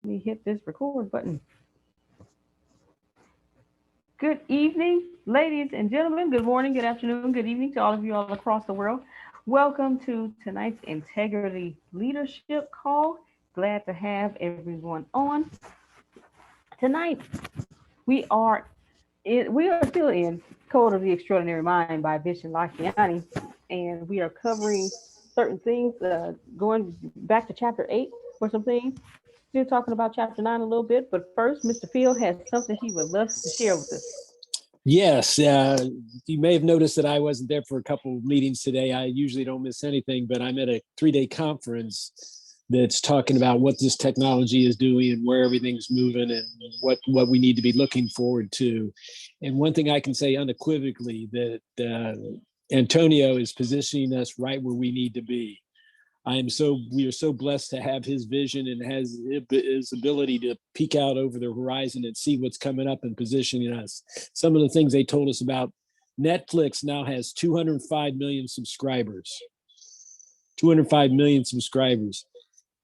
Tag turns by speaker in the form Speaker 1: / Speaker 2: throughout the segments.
Speaker 1: Let me hit this record button. Good evening, ladies and gentlemen. Good morning, good afternoon, good evening to all of you all across the world. Welcome to tonight's Integrity Leadership Call. Glad to have everyone on. Tonight, we are we are still in Code of the Extraordinary Mind by Vishen Lakhiani, and we are covering certain things, going back to chapter 8 for some things. Still talking about chapter 9 a little bit, but first, Mr. Field has something he would love to share with us.
Speaker 2: Yes, you may have noticed that I wasn't there for a couple of meetings today. I usually don't miss anything, but I'm at a 3-day conference that's talking about what this technology is doing and where everything's moving and what we need to be looking forward to. And one thing I can say unequivocally that Antonio is positioning us right where we need to be. We are so blessed to have his vision and has his ability to peek out over the horizon and see what's coming up and positioning us. Some of the things they told us about: Netflix now has 205 million subscribers. 205 million subscribers.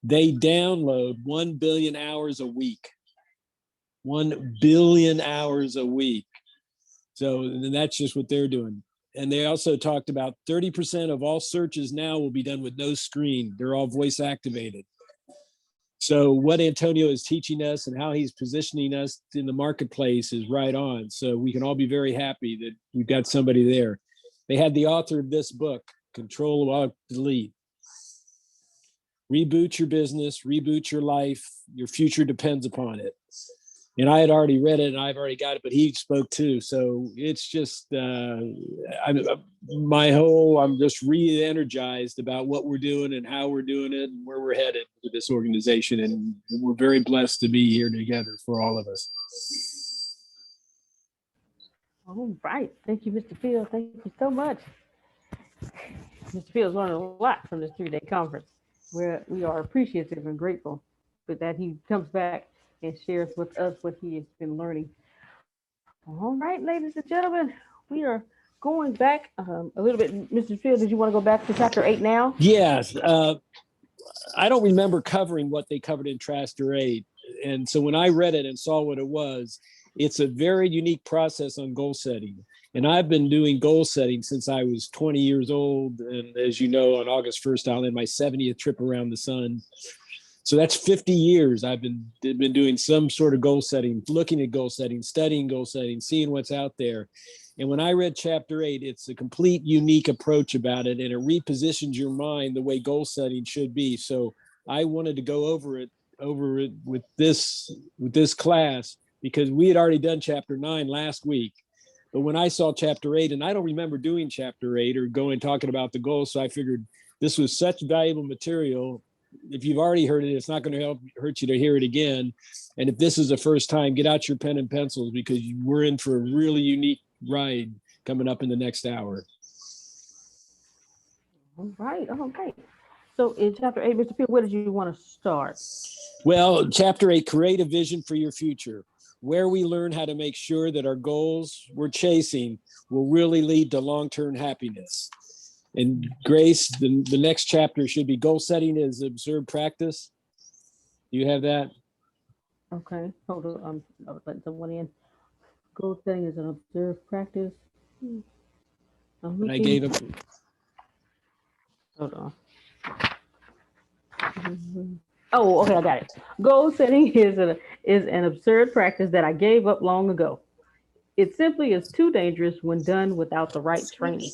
Speaker 2: They download 1 billion hours a week. 1 billion hours a week. So and that's just what they're doing. And they also talked about 30% of all searches now will be done with no screen. They're all voice activated. So what Antonio is teaching us and how he's positioning us in the marketplace is right on. So we can all be very happy that we've got somebody there. They had the author of this book, Control Alt Delete. Reboot your business, reboot your life. Your future depends upon it. And I had already read it and I've already got it, but he spoke too. So it's just, I'm just re-energized about what we're doing and how we're doing it and where we're headed with this organization. And we're very blessed to be here together for all of us.
Speaker 1: All right. Thank you, Mr. Field. Thank you so much. Mr. Field's learned a lot from this 3-day conference, where we are appreciative and grateful for that he comes back and shares with us what he has been learning. All right, ladies and gentlemen, we are going back a little bit. Mr. Field, did you want to go back to chapter 8 now?
Speaker 2: Yes. I don't remember covering what they covered in chapter 8. And so when I read it and saw what it was, it's a very unique process on goal setting. And I've been doing goal setting since I was 20 years old. And as you know, on August 1st, I'll end my 70th trip around the sun. So that's 50 years I've been doing some sort of goal setting, looking at goal setting, studying goal setting, seeing what's out there. And when I read chapter 8, it's a complete unique approach about it, and it repositions your mind the way goal setting should be. So I wanted to go over it with this class, because we had already done chapter 9 last week. But when I saw chapter 8, and I don't remember doing chapter 8 or talking about the goals, so I figured this was such valuable material. If you've already heard it, it's not going to hurt you to hear it again. And if this is the first time, get out your pen and pencils, because we're in for a really unique ride coming up in the next hour.
Speaker 1: All right. So in chapter 8, Mr. Field, where did you want to start?
Speaker 2: Well, chapter 8, create a vision for your future, where we learn how to make sure that our goals we're chasing will really lead to long-term happiness. And Grace, the next chapter should be goal setting as observed practice. Do you have that?
Speaker 1: Okay, hold on. I was letting someone in. Goal setting is an observed practice. I'm
Speaker 2: And I
Speaker 1: looking.
Speaker 2: gave it.
Speaker 1: Hold on. Oh, okay, I got it. Goal setting is an absurd practice that I gave up long ago. It simply is too dangerous when done without the right training.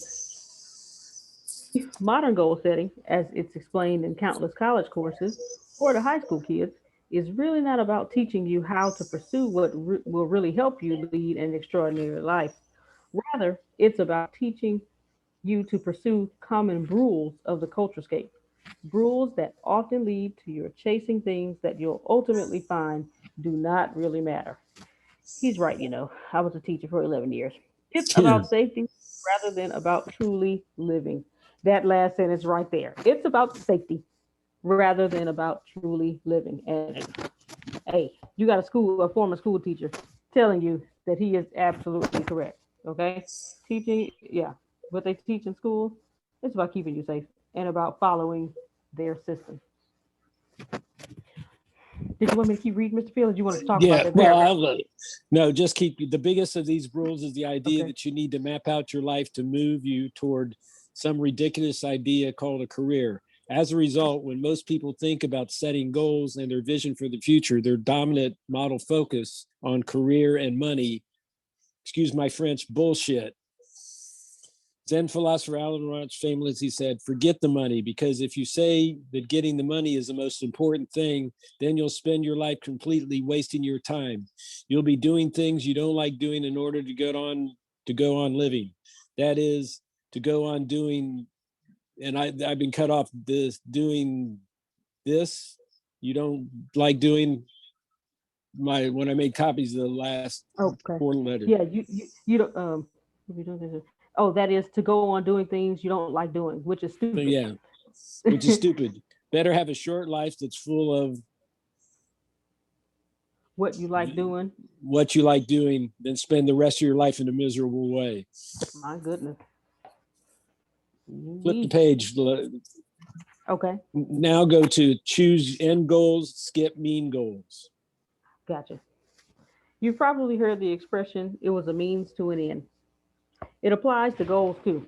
Speaker 1: Modern goal setting, as it's explained in countless college courses or to high school kids, is really not about teaching you how to pursue what will really help you lead an extraordinary life. Rather, it's about teaching you to pursue common rules of the culturescape, rules that often lead to your chasing things that you'll ultimately find do not really matter. He's right, you know. I was a teacher for 11 years. It's about safety rather than about truly living. That last sentence right there. It's about safety rather than about truly living. And hey, you got a former school teacher telling you that he is absolutely correct. Okay? Teaching, yeah, what they teach in school, it's about keeping you safe and about following their system. Did you want me to keep reading, Mr. Field, or do you want to talk about
Speaker 2: Yeah,
Speaker 1: that
Speaker 2: well,
Speaker 1: paragraph?
Speaker 2: no, just keep the biggest of these rules is the idea
Speaker 1: Okay.
Speaker 2: that you need to map out your life to move you toward some ridiculous idea called a career. As a result, when most people think about setting goals and their vision for the future, their dominant model focus on career and money, excuse my French, bullshit. Zen philosopher Alan Rauch famously said, forget the money, because if you say that getting the money is the most important thing, then you'll spend your life completely wasting your time. You'll be doing things you don't like doing in order to go on living. That is, to go on doing, and I've been cut off this, doing this. You don't like doing when I made copies of the last
Speaker 1: Okay.
Speaker 2: four letters.
Speaker 1: Yeah, you don't if you don't oh, that is to go on doing things you don't like doing, which is stupid.
Speaker 2: Yeah, which is stupid. Better have a short life that's full of
Speaker 1: What you like doing.
Speaker 2: what you like doing than spend the rest of your life in a miserable way.
Speaker 1: My goodness.
Speaker 2: Flip the
Speaker 1: We
Speaker 2: page.
Speaker 1: okay,
Speaker 2: Now go to choose end goals, skip mean goals.
Speaker 1: gotcha. You've probably heard the expression, it was a means to an end. It applies to goals too.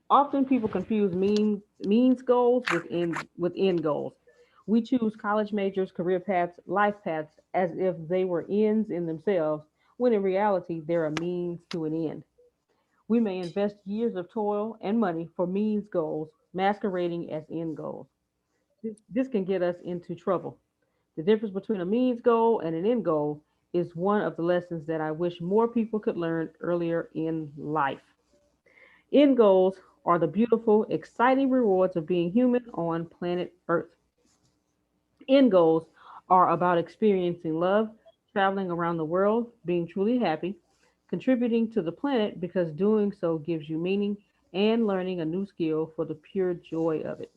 Speaker 1: Often people confuse means goals with end goals. We choose college majors, career paths, life paths as if they were ends in themselves, when in reality they're a means to an end. We may invest years of toil and money for means goals masquerading as end goals. This can get us into trouble. The difference between a means goal and an end goal is one of the lessons that I wish more people could learn earlier in life. End goals are the beautiful, exciting rewards of being human on planet Earth. End goals are about experiencing love, traveling around the world, being truly happy, contributing to the planet because doing so gives you meaning, and learning a new skill for the pure joy of it.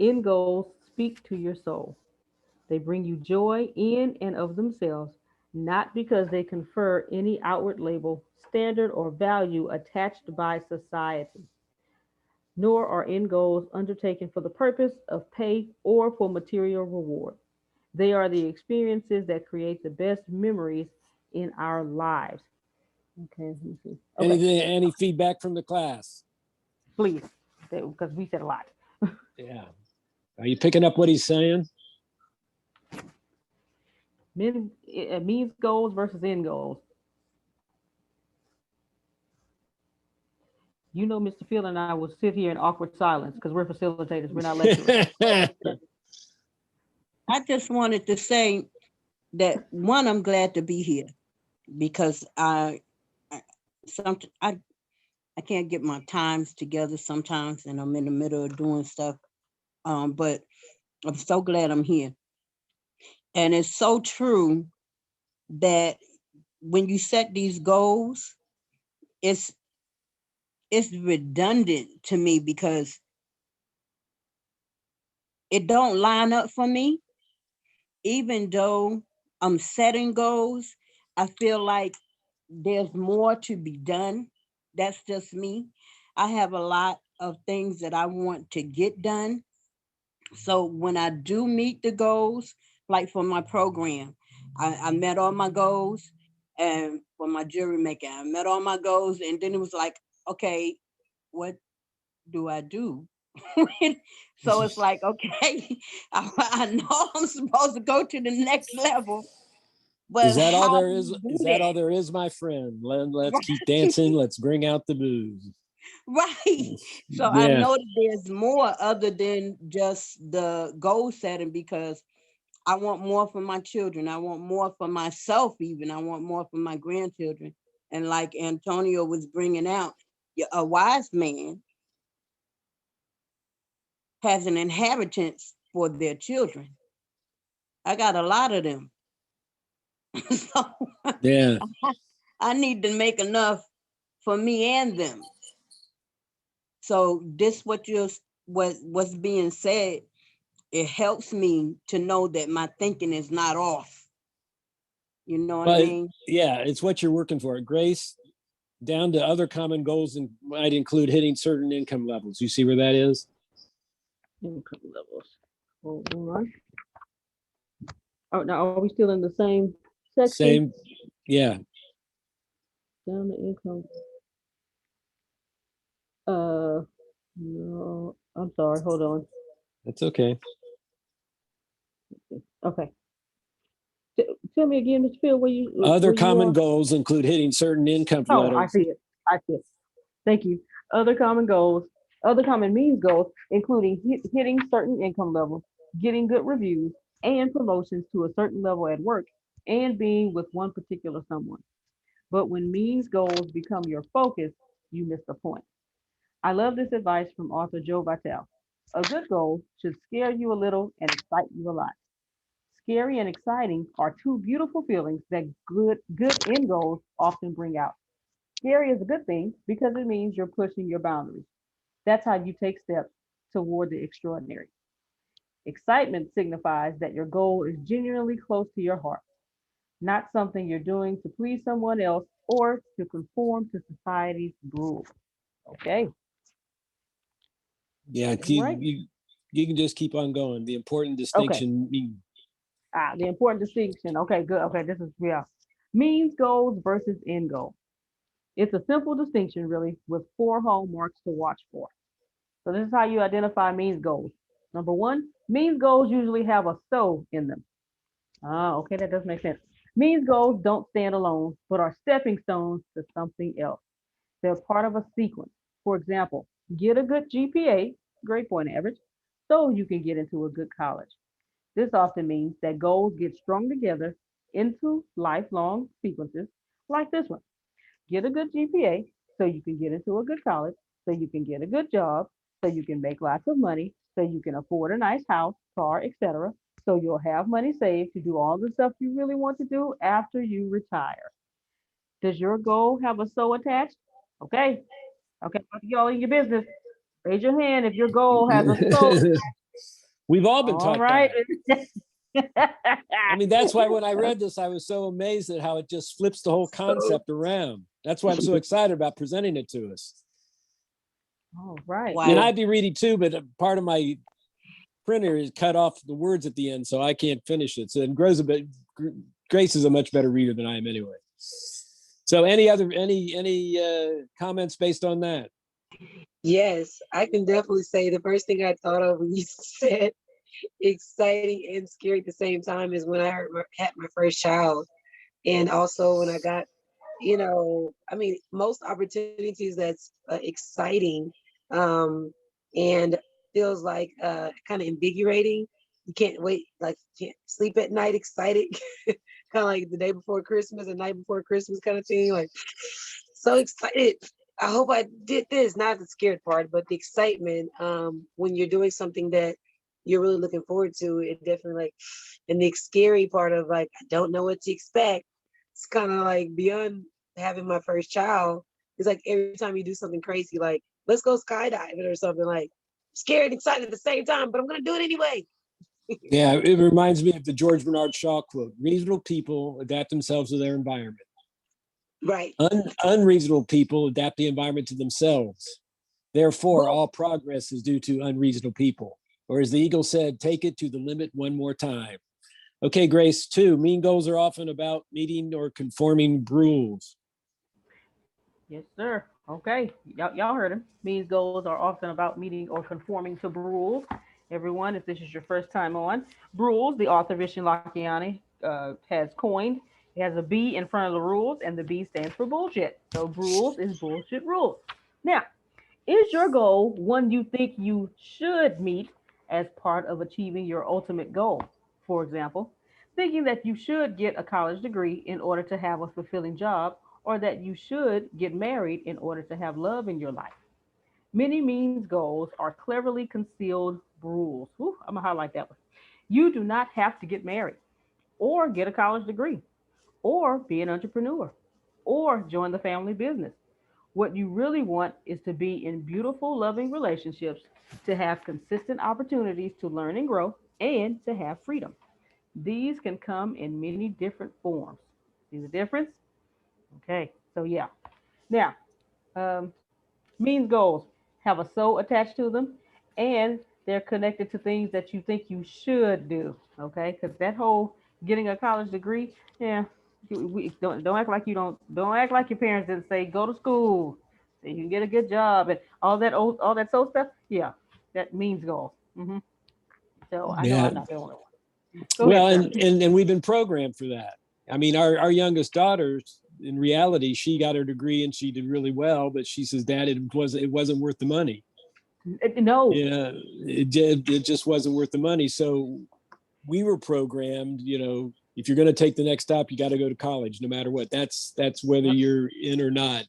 Speaker 1: End goals speak to your soul. They bring you joy in and of themselves, not because they confer any outward label, standard, or value attached by society. Nor are end goals undertaken for the purpose of pay or for material reward. They are the experiences that create the best memories in our lives. Okay, let me see. Okay,
Speaker 2: Any feedback from the class?
Speaker 1: please, because we said a lot.
Speaker 2: Yeah. Are you picking up what he's saying?
Speaker 1: Means goals versus end goals. You know, Mr. Field and I will sit here in awkward silence because we're facilitators, we're not lecturers.
Speaker 3: I just wanted to say that one, I'm glad to be here because I some I can't get my times together sometimes, and I'm in the middle of doing stuff. But I'm so glad I'm here, and it's so true that when you set these goals, it's it's redundant to me because it don't line up for me. Even though I'm setting goals, I feel like there's more to be done. That's just me. I have a lot of things that I want to get done. So when I do meet the goals, like for my program, I met all my goals, and for my jewelry making, I met all my goals. And then it was like, okay, what do I do? So it's like, okay, I know I'm supposed to go to the next level,
Speaker 2: Is
Speaker 3: but
Speaker 2: that all
Speaker 3: how
Speaker 2: there
Speaker 3: do
Speaker 2: is?
Speaker 3: you
Speaker 2: Is
Speaker 3: do
Speaker 2: that all
Speaker 3: that?
Speaker 2: there is, my friend? Let's keep dancing. Let's bring out the booze.
Speaker 3: Right. So I
Speaker 2: Yeah.
Speaker 3: know that there's more other than just the goal setting because I want more for my children. I want more for myself, even. I want more for my grandchildren. And like Antonio was bringing out, a wise man has an inheritance for their children. I got a lot of them. So
Speaker 2: Yeah.
Speaker 3: I need to make enough for me and them. So this what's being said, it helps me to know that my thinking is not off. You know what I
Speaker 2: But
Speaker 3: mean?
Speaker 2: yeah, it's what you're working for. Grace, down to other common goals and might include hitting certain income levels. You see where that is?
Speaker 1: Income levels. Hold on. Oh, now are we still in the same section?
Speaker 2: Same. Yeah,
Speaker 1: Down the income. Uh, no, I'm sorry. Hold on.
Speaker 2: that's okay.
Speaker 1: Okay. Tell me again, Mr. Phil,
Speaker 2: Other
Speaker 1: where you
Speaker 2: common
Speaker 1: are.
Speaker 2: goals include hitting certain income
Speaker 1: Oh, I
Speaker 2: levels.
Speaker 1: see it. I see it. Thank you. Other common goals, other common means goals, including hitting certain income levels, getting good reviews and promotions to a certain level at work, and being with one particular someone. But when means goals become your focus, you miss the point. I love this advice from author Joe Vitale. A good goal should scare you a little and excite you a lot. Scary and exciting are two beautiful feelings that good end goals often bring out. Scary is a good thing because it means you're pushing your boundaries. That's how you take steps toward the extraordinary. Excitement signifies that your goal is genuinely close to your heart, not something you're doing to please someone else or to conform to society's rules. Okay,
Speaker 2: Yeah,
Speaker 1: all right.
Speaker 2: you can just keep on going. The important
Speaker 1: Okay.
Speaker 2: distinction.
Speaker 1: The important distinction. Okay, good. Okay, this is yeah. Means goals versus end goal. It's a simple distinction, really, with four hallmarks to watch for. So this is how you identify means goals. Number one, means goals usually have a so in them. Ah, okay, that does make sense. Means goals don't stand alone, but are stepping stones to something else. They're part of a sequence. For example, get a good GPA, grade point average, so you can get into a good college. This often means that goals get strung together into lifelong sequences like this one. Get a good GPA so you can get into a good college, so you can get a good job, so you can make lots of money, so you can afford a nice house, car, etc. So you'll have money saved to do all the stuff you really want to do after you retire. Does your goal have a so attached? Okay. Okay, y'all in your business. Raise your hand if your goal has a so.
Speaker 2: We've all been
Speaker 1: All
Speaker 2: taught
Speaker 1: right.
Speaker 2: that. I mean, that's why when I read this, I was so amazed at how it just flips the whole concept around. That's why I'm so excited about presenting it to us.
Speaker 1: All right.
Speaker 2: And
Speaker 3: Wow.
Speaker 2: I'd be reading too, but part of my printer is cut off the words at the end, so I can't finish it. So it grows a bit. Grace is a much better reader than I am anyway. So any comments based on that?
Speaker 4: Yes, I can definitely say the first thing I thought of when you said exciting and scary at the same time is when had my first child. And also when I got, I mean, most opportunities that's exciting and feels like kind of invigorating. You can't wait, like, you can't sleep at night excited, kind of like the day before Christmas, the night before Christmas kind of thing. Like, so excited. I hope I did this, not the scared part, but the excitement when you're doing something that you're really looking forward to. It definitely like, and the scary part of like, I don't know what to expect. It's kind of like beyond having my first child. It's like every time you do something crazy, like, let's go skydiving or something, like scared and excited at the same time, but I'm going to do it anyway.
Speaker 2: Yeah, it reminds me of the George Bernard Shaw quote: "Reasonable people adapt themselves to their environment.
Speaker 4: Right.
Speaker 2: Unreasonable people adapt the environment to themselves. Therefore,
Speaker 4: Well,
Speaker 2: all progress is due to unreasonable people." Or as the eagle said, take it to the limit one more time. Okay, Grace, two, mean goals are often about meeting or conforming rules.
Speaker 1: Yes, sir. Okay. Y'all heard him. Means goals are often about meeting or conforming to rules. Everyone, if this is your first time on, rules, the author Vishen Lakiani has coined. It has a B in front of the rules, and the B stands for bullshit. So rules is bullshit rules. Now, is your goal one you think you should meet as part of achieving your ultimate goal? For example, thinking that you should get a college degree in order to have a fulfilling job, or that you should get married in order to have love in your life. Many means goals are cleverly concealed rules. Whew, I'm gonna highlight that one. You do not have to get married, or get a college degree, or be an entrepreneur, or join the family business. What you really want is to be in beautiful, loving relationships, to have consistent opportunities to learn and grow, and to have freedom. These can come in many different forms. See the difference? Okay, so yeah. Now, um, means goals have a so attached to them, and they're connected to things that you think you should do. Okay, because that whole Getting a college degree, yeah. We don't act like you don't act like your parents didn't say go to school so you can get a good job and all that soul stuff. Yeah, that means goals. So I know
Speaker 2: Yeah.
Speaker 1: I'm not the only one. Go ahead,
Speaker 2: Well,
Speaker 1: sir.
Speaker 2: and we've been programmed for that. I mean, our youngest daughter, in reality, she got her degree and she did really well, but she says, Dad, it wasn't worth the money.
Speaker 1: No.
Speaker 2: Yeah, it just wasn't worth the money. So we were programmed, if you're going to take the next stop, you got to go to college, no matter what. That's whether
Speaker 1: Yep.
Speaker 2: you're in or not.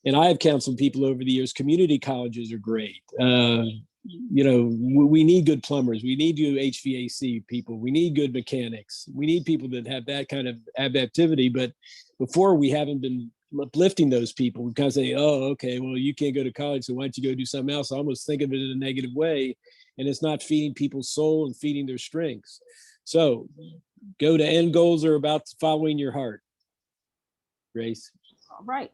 Speaker 2: And I have counseled people over the years. Community colleges are great. We need good plumbers. We need good HVAC people. We need good mechanics. We need people that have that kind of adaptivity. But before, we haven't been uplifting those people. We kind of say, oh, okay, well, you can't go to college, so why don't you go do something else? I almost think of it in a negative way. And it's not feeding people's soul and feeding their strengths. So go to end goals are about following your heart. Grace.
Speaker 1: All right.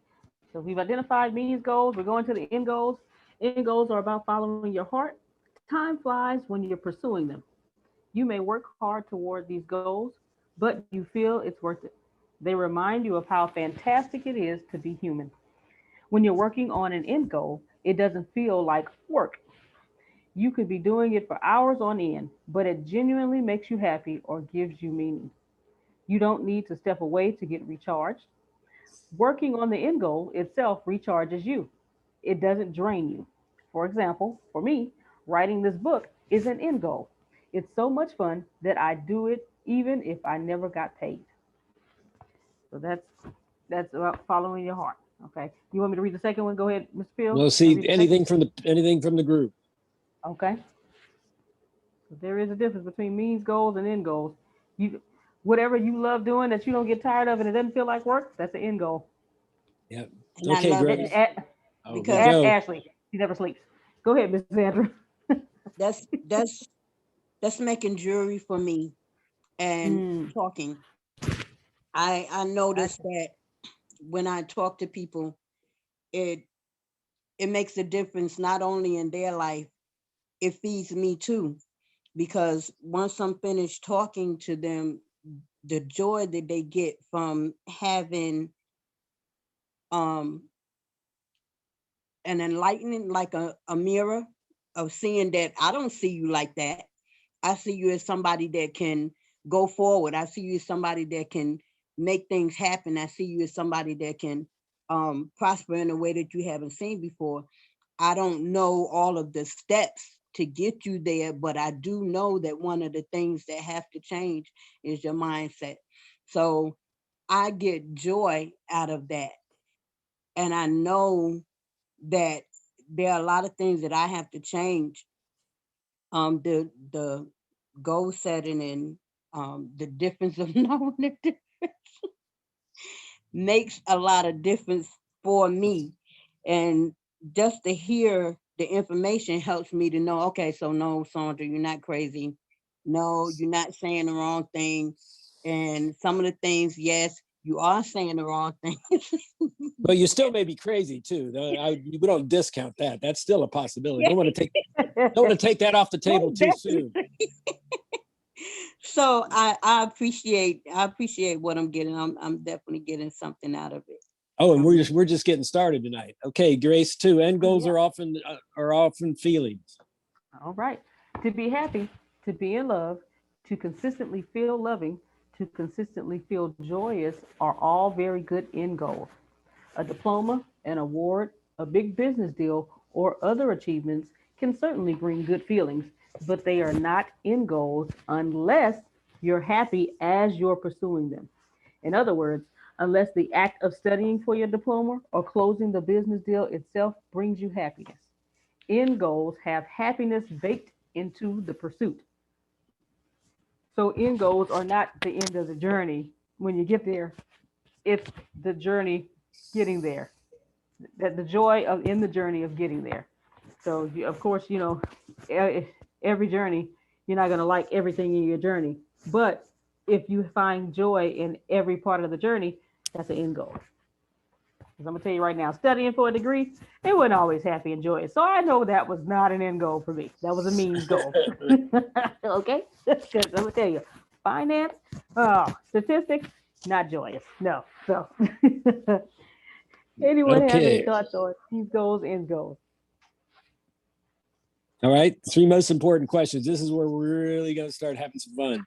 Speaker 1: So we've identified means goals. We're going to the end goals. End goals are about following your heart. Time flies when you're pursuing them. You may work hard toward these goals, but you feel it's worth it. They remind you of how fantastic it is to be human. When you're working on an end goal, it doesn't feel like work. You could be doing it for hours on end, but it genuinely makes you happy or gives you meaning. You don't need to step away to get recharged. Working on the end goal itself recharges you. It doesn't drain you. For example, for me, writing this book is an end goal. It's so much fun that I do it even if I never got paid. So that's about following your heart. Okay. You want me to read the second one? Go ahead, Mr. Fields.
Speaker 2: Well,
Speaker 1: Want to
Speaker 2: see,
Speaker 1: read the second?
Speaker 2: anything from the group.
Speaker 1: Okay. So there is a difference between means goals and end goals. You whatever you love doing that you don't get tired of and it doesn't feel like work, that's the end goal.
Speaker 2: Yeah.
Speaker 3: And I
Speaker 2: Okay,
Speaker 3: love
Speaker 2: Grace.
Speaker 3: it
Speaker 2: Oh, we
Speaker 3: because
Speaker 1: Ask
Speaker 2: go.
Speaker 1: Ashley. She never sleeps. Go ahead, Miss Sandra.
Speaker 3: that's that's that's making jewelry for me and
Speaker 1: Mm,
Speaker 3: talking. I noticed
Speaker 1: gotcha.
Speaker 3: that when I talk to people, it it makes a difference not only in their life, it feeds me too. Because once I'm finished talking to them, the joy that they get from having um an enlightening, like a mirror of seeing that I don't see you like that. I see you as somebody that can go forward. I see you as somebody that can make things happen. I see you as somebody that can prosper in a way that you haven't seen before. I don't know all of the steps to get you there, but I do know that one of the things that have to change is your mindset. So I get joy out of that. And I know that there are a lot of things that I have to change. The goal setting and the difference of knowing it makes a lot of difference for me. And just to hear the information helps me to know, okay, so no, Sandra, you're not crazy. No, you're not saying the wrong thing. And some of the things, yes, you are saying the wrong thing.
Speaker 2: But you still may be crazy too. We don't discount that. That's still a possibility. Don't want to take that off the table
Speaker 3: Most
Speaker 2: too soon.
Speaker 3: definitely. So I appreciate what I'm getting. I'm definitely getting something out of it.
Speaker 2: Oh, and
Speaker 3: I
Speaker 2: we're
Speaker 3: really
Speaker 2: just getting started tonight. Okay, Grace. Too. End goals
Speaker 1: Yeah.
Speaker 2: are often feelings.
Speaker 1: All right. To be happy, to be in love, to consistently feel loving, to consistently feel joyous are all very good end goals. A diploma, an award, a big business deal, or other achievements can certainly bring good feelings, but they are not end goals unless you're happy as you're pursuing them. In other words, unless the act of studying for your diploma or closing the business deal itself brings you happiness. End goals have happiness baked into the pursuit. So end goals are not the end of the journey when you get there. It's the journey getting there. That the joy of in the journey of getting there. So of course, every journey, you're not going to like everything in your journey, but if you find joy in every part of the journey, that's an end goal. Because I'm gonna tell you right now, studying for a degree, it wasn't always happy and joyous. So I know that was not an end goal for me. That was a means goal. Okay, because I'm gonna tell you. finance, statistics, not joyous. No. So anyone have any
Speaker 2: Okay.
Speaker 1: thoughts on these goals and goals?
Speaker 2: All right. Three most important questions. This is where we're really going to start having some fun.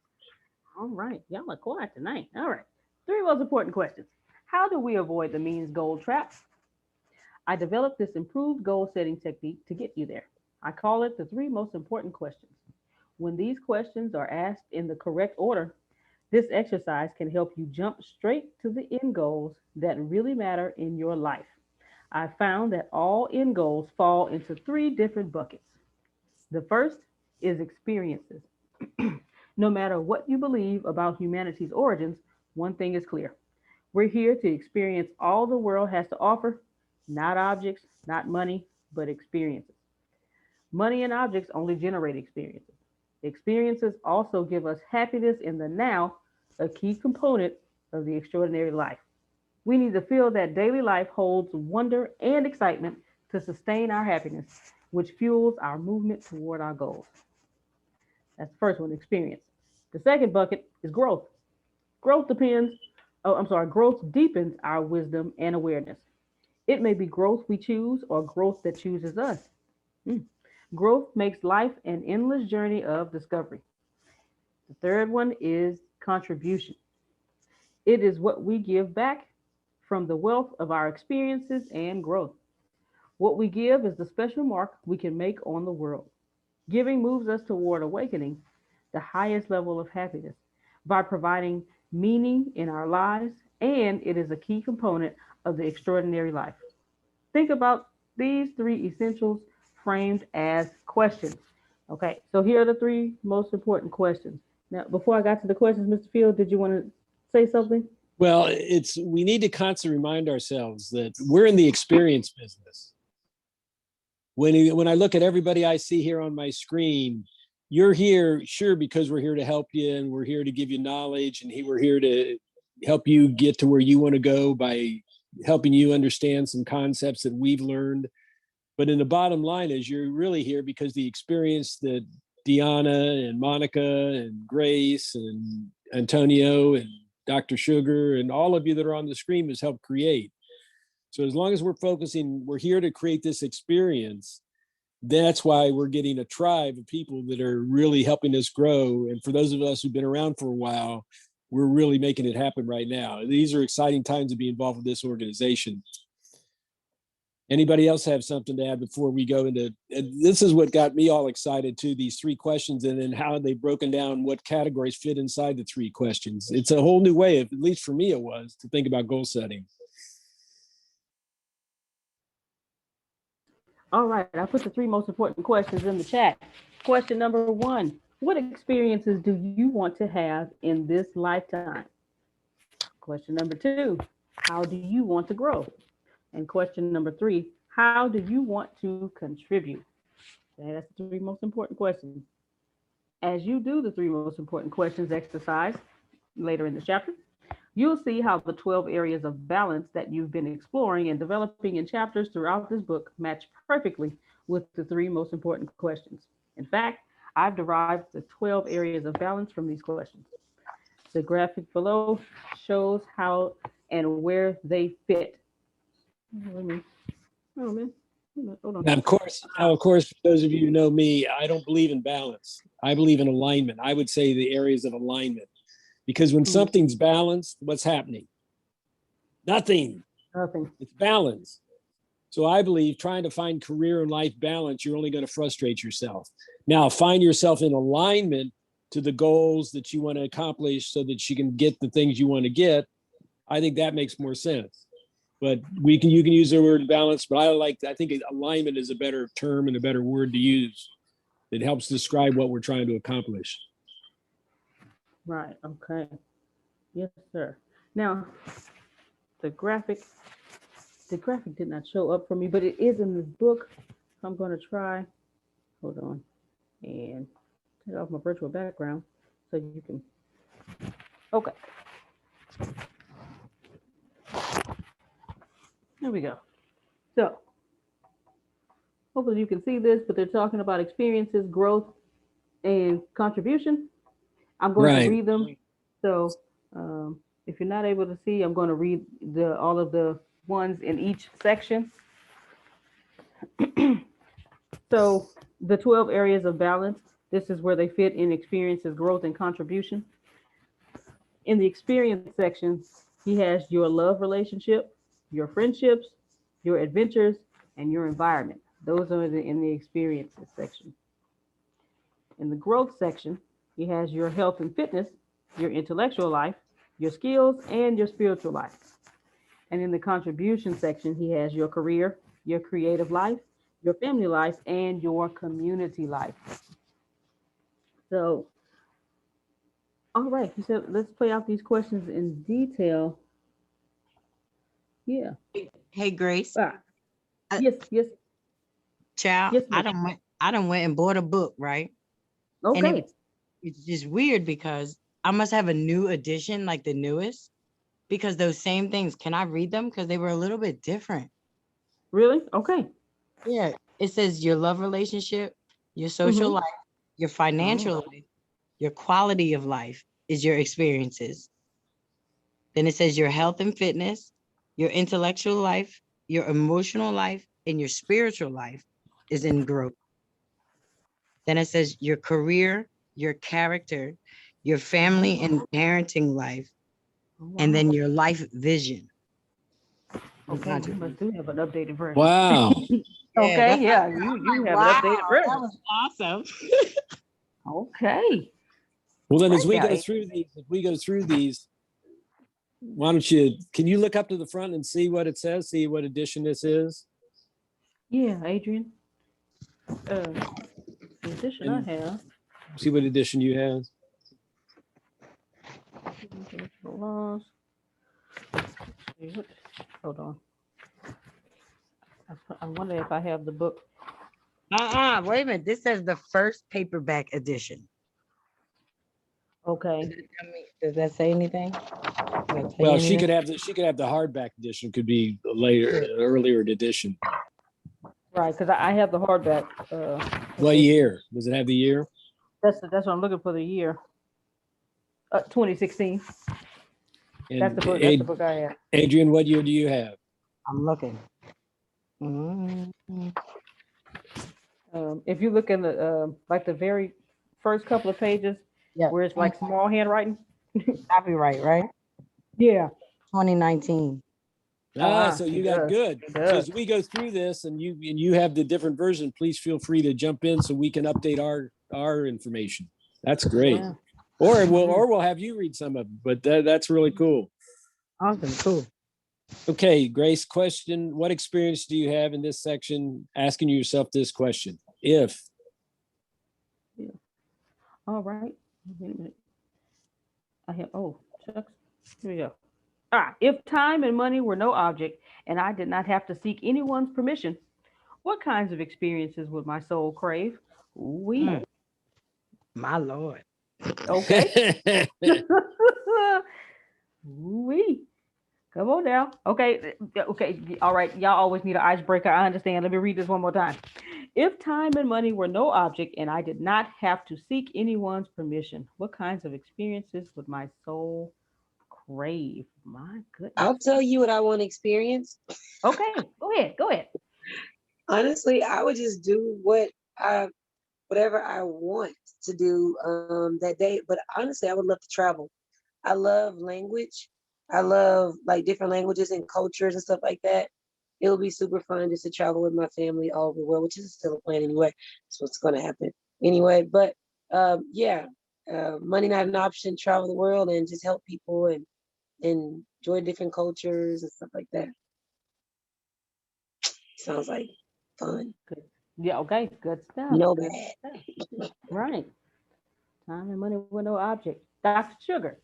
Speaker 1: All right. Y'all are quiet tonight. All right. Three most important questions. How do we avoid the means goal trap? I developed this improved goal setting technique to get you there. I call it the three most important questions. When these questions are asked in the correct order, this exercise can help you jump straight to the end goals that really matter in your life. I found that all end goals fall into three different buckets. The first is experiences. No matter what you believe about humanity's origins, one thing is clear. We're here to experience all the world has to offer, not objects, not money, but experiences. Money and objects only generate experiences. Experiences also give us happiness in the now, a key component of the extraordinary life. We need to feel that daily life holds wonder and excitement to sustain our happiness, which fuels our movement toward our goals. That's the first one, experience. The second bucket is growth. Growth depends, growth deepens our wisdom and awareness. It may be growth we choose or growth that chooses us. Mm. Growth makes life an endless journey of discovery. The third one is contribution. It is what we give back from the wealth of our experiences and growth. What we give is the special mark we can make on the world. Giving moves us toward awakening the highest level of happiness by providing meaning in our lives, and it is a key component of the extraordinary life. Think about these three essentials framed as questions. Okay, so here are the three most important questions. Now, before I got to the questions, Mr. Field, did you want to say something?
Speaker 2: Well, we need to constantly remind ourselves that we're in the experience business. When I look at everybody I see here on my screen, you're here, sure, because we're here to help you and we're here to give you knowledge and we're here to help you get to where you want to go by helping you understand some concepts that we've learned. But in the bottom line is you're really here because the experience that Deanna and Monica and Grace and Antonio and Dr. Sugar and all of you that are on the screen has helped create. So as long as we're focusing, we're here to create this experience. That's why we're getting a tribe of people that are really helping us grow. And for those of us who've been around for a while, we're really making it happen right now. These are exciting times to be involved with this organization. Anybody else have something to add before we go into, this is what got me all excited too, these three questions and then how they've broken down what categories fit inside the three questions. It's a whole new way, at least for me it was, to think about goal setting.
Speaker 1: All right, I put the three most important questions in the chat. Question number one, what experiences do you want to have in this lifetime? Question number two, how do you want to grow? And question number three, how do you want to contribute? Okay, that's the three most important questions. As you do the three most important questions exercise later in the chapter, you'll see how the 12 areas of balance that you've been exploring and developing in chapters throughout this book match perfectly with the three most important questions. In fact, I've derived the 12 areas of balance from these questions. The graphic below shows how and where they fit. Let me, oh man, hold on.
Speaker 2: Now, of course, for those of you who know me, I don't believe in balance. I believe in alignment. I would say the areas of alignment. Because when something's balanced, what's happening? Nothing.
Speaker 1: Nothing.
Speaker 2: It's balance. So I believe trying to find career and life balance, you're only going to frustrate yourself. Now, find yourself in alignment to the goals that you want to accomplish so that you can get the things you want to get. I think that makes more sense. But you can use the word balance, but I think alignment is a better term and a better word to use. It helps describe what we're trying to accomplish.
Speaker 1: Right. Okay. Yes, sir. Now, the graphic did not show up for me, but it is in this book. I'm going to try. Hold on, and take off my virtual background so you can. Okay. There we go. So, hopefully you can see this, but they're talking about experiences, growth, and contribution. I'm going to
Speaker 2: Right.
Speaker 1: read them. So if you're not able to see, I'm going to read all of the ones in each section. So the 12 areas of balance, this is where they fit in experiences, growth, and contribution. In the experience section, he has your love relationship, your friendships, your adventures, and your environment. Those are in the experiences section. In the growth section, he has your health and fitness, your intellectual life, your skills, and your spiritual life. And in the contribution section, he has your career, your creative life, your family life, and your community life. So, all right, he said, let's play out these questions in detail. Yeah.
Speaker 3: Hey, Grace,
Speaker 1: Ah,
Speaker 3: I,
Speaker 1: yes, yes,
Speaker 3: child,
Speaker 1: yes,
Speaker 3: I
Speaker 1: ma'am.
Speaker 3: don't went, I don't went and bought a book, right? And
Speaker 1: Okay.
Speaker 3: it's just weird because I must have a new edition, like the newest, because those same things, can I read them? Because they were a little bit different.
Speaker 1: Really? Okay.
Speaker 3: Yeah. It says your love relationship, your social
Speaker 1: Mm-hmm.
Speaker 3: life, your
Speaker 1: Oh,
Speaker 3: financial life, your quality of life is your experiences. Then it says your health and fitness, your intellectual life, your emotional life, and your spiritual life is in growth. Then it says your career, your character, your family and parenting life,
Speaker 1: oh,
Speaker 3: and
Speaker 1: wow.
Speaker 3: then your life vision and
Speaker 1: Okay, you must
Speaker 3: contribution.
Speaker 1: do have an updated version.
Speaker 2: Wow.
Speaker 3: Yeah,
Speaker 1: Okay,
Speaker 3: that's what I
Speaker 1: yeah,
Speaker 3: said.
Speaker 1: you
Speaker 3: I'm like,
Speaker 1: have an
Speaker 3: wow,
Speaker 1: updated
Speaker 3: that
Speaker 1: version.
Speaker 3: was awesome.
Speaker 1: Okay.
Speaker 2: Well, then,
Speaker 1: Right
Speaker 2: as we
Speaker 1: now,
Speaker 2: go through these, why don't you? Can you look up to the front and see what it says? See what edition this is,
Speaker 1: yeah, Adrian. The edition I
Speaker 2: and
Speaker 1: have.
Speaker 2: see what edition you have.
Speaker 1: Intellectual laws. Hold on. I wonder if I have the book.
Speaker 3: Wait a minute. This says the first paperback edition.
Speaker 1: Okay.
Speaker 3: Does that say anything? Does that tell you
Speaker 2: Well, she
Speaker 3: anything?
Speaker 2: could have the hardback edition. Could be later, earlier edition.
Speaker 1: Right, because I have the hardback.
Speaker 2: What
Speaker 1: Edition.
Speaker 2: year does it have? The year?
Speaker 1: That's what I'm looking for. The year. 2016. That's
Speaker 2: And
Speaker 1: the book. That's the book I have.
Speaker 2: Adrian, what year do you have?
Speaker 3: I'm looking. Mhm.
Speaker 1: If you look in the like the very first couple of pages
Speaker 3: Yeah,
Speaker 1: where it's like small handwriting.
Speaker 3: copyright, right?
Speaker 1: Yeah.
Speaker 3: 2019.
Speaker 1: Oh,
Speaker 2: Ah,
Speaker 1: wow.
Speaker 2: so you
Speaker 1: It
Speaker 2: got
Speaker 1: does.
Speaker 2: good.
Speaker 1: It
Speaker 2: So
Speaker 1: does.
Speaker 2: as we go through this, and you have the different version, please feel free to jump in so we can update our information. That's great.
Speaker 1: Yeah.
Speaker 2: Or
Speaker 1: Mhm.
Speaker 2: we'll have you read some of it, but that's really cool.
Speaker 3: Awesome, cool.
Speaker 2: Okay, Grace, question: what experience do you have in this section? Asking yourself this question: if
Speaker 1: Yeah. All right. Wait a minute. I have. Oh, shucks. Here we go. If time and money were no object, and I did not have to seek anyone's permission, what kinds of experiences would my soul crave? We.
Speaker 3: Mm, my Lord.
Speaker 1: Okay. We. Come on now. Okay. Okay. All right. Y'all always need an icebreaker. I understand. Let me read this one more time. If time and money were no object and I did not have to seek anyone's permission, what kinds of experiences would my soul crave? My goodness.
Speaker 4: I'll tell you what I want to experience.
Speaker 1: Okay. Go ahead. Go ahead.
Speaker 4: Honestly, I would just do whatever I want to do that day. But honestly, I would love to travel. I love language. I love like different languages and cultures and stuff like that. It would be super fun just to travel with my family all over the world, which is still a plan anyway. That's what's going to happen anyway. But yeah, money not an option. Travel the world and just help people and enjoy different cultures and stuff like that. Sounds like fun.
Speaker 1: Good. Yeah. Okay. Good stuff.
Speaker 4: No
Speaker 1: Good
Speaker 4: bad.
Speaker 1: stuff. Right. Time and money were no object. Dr. Sugar.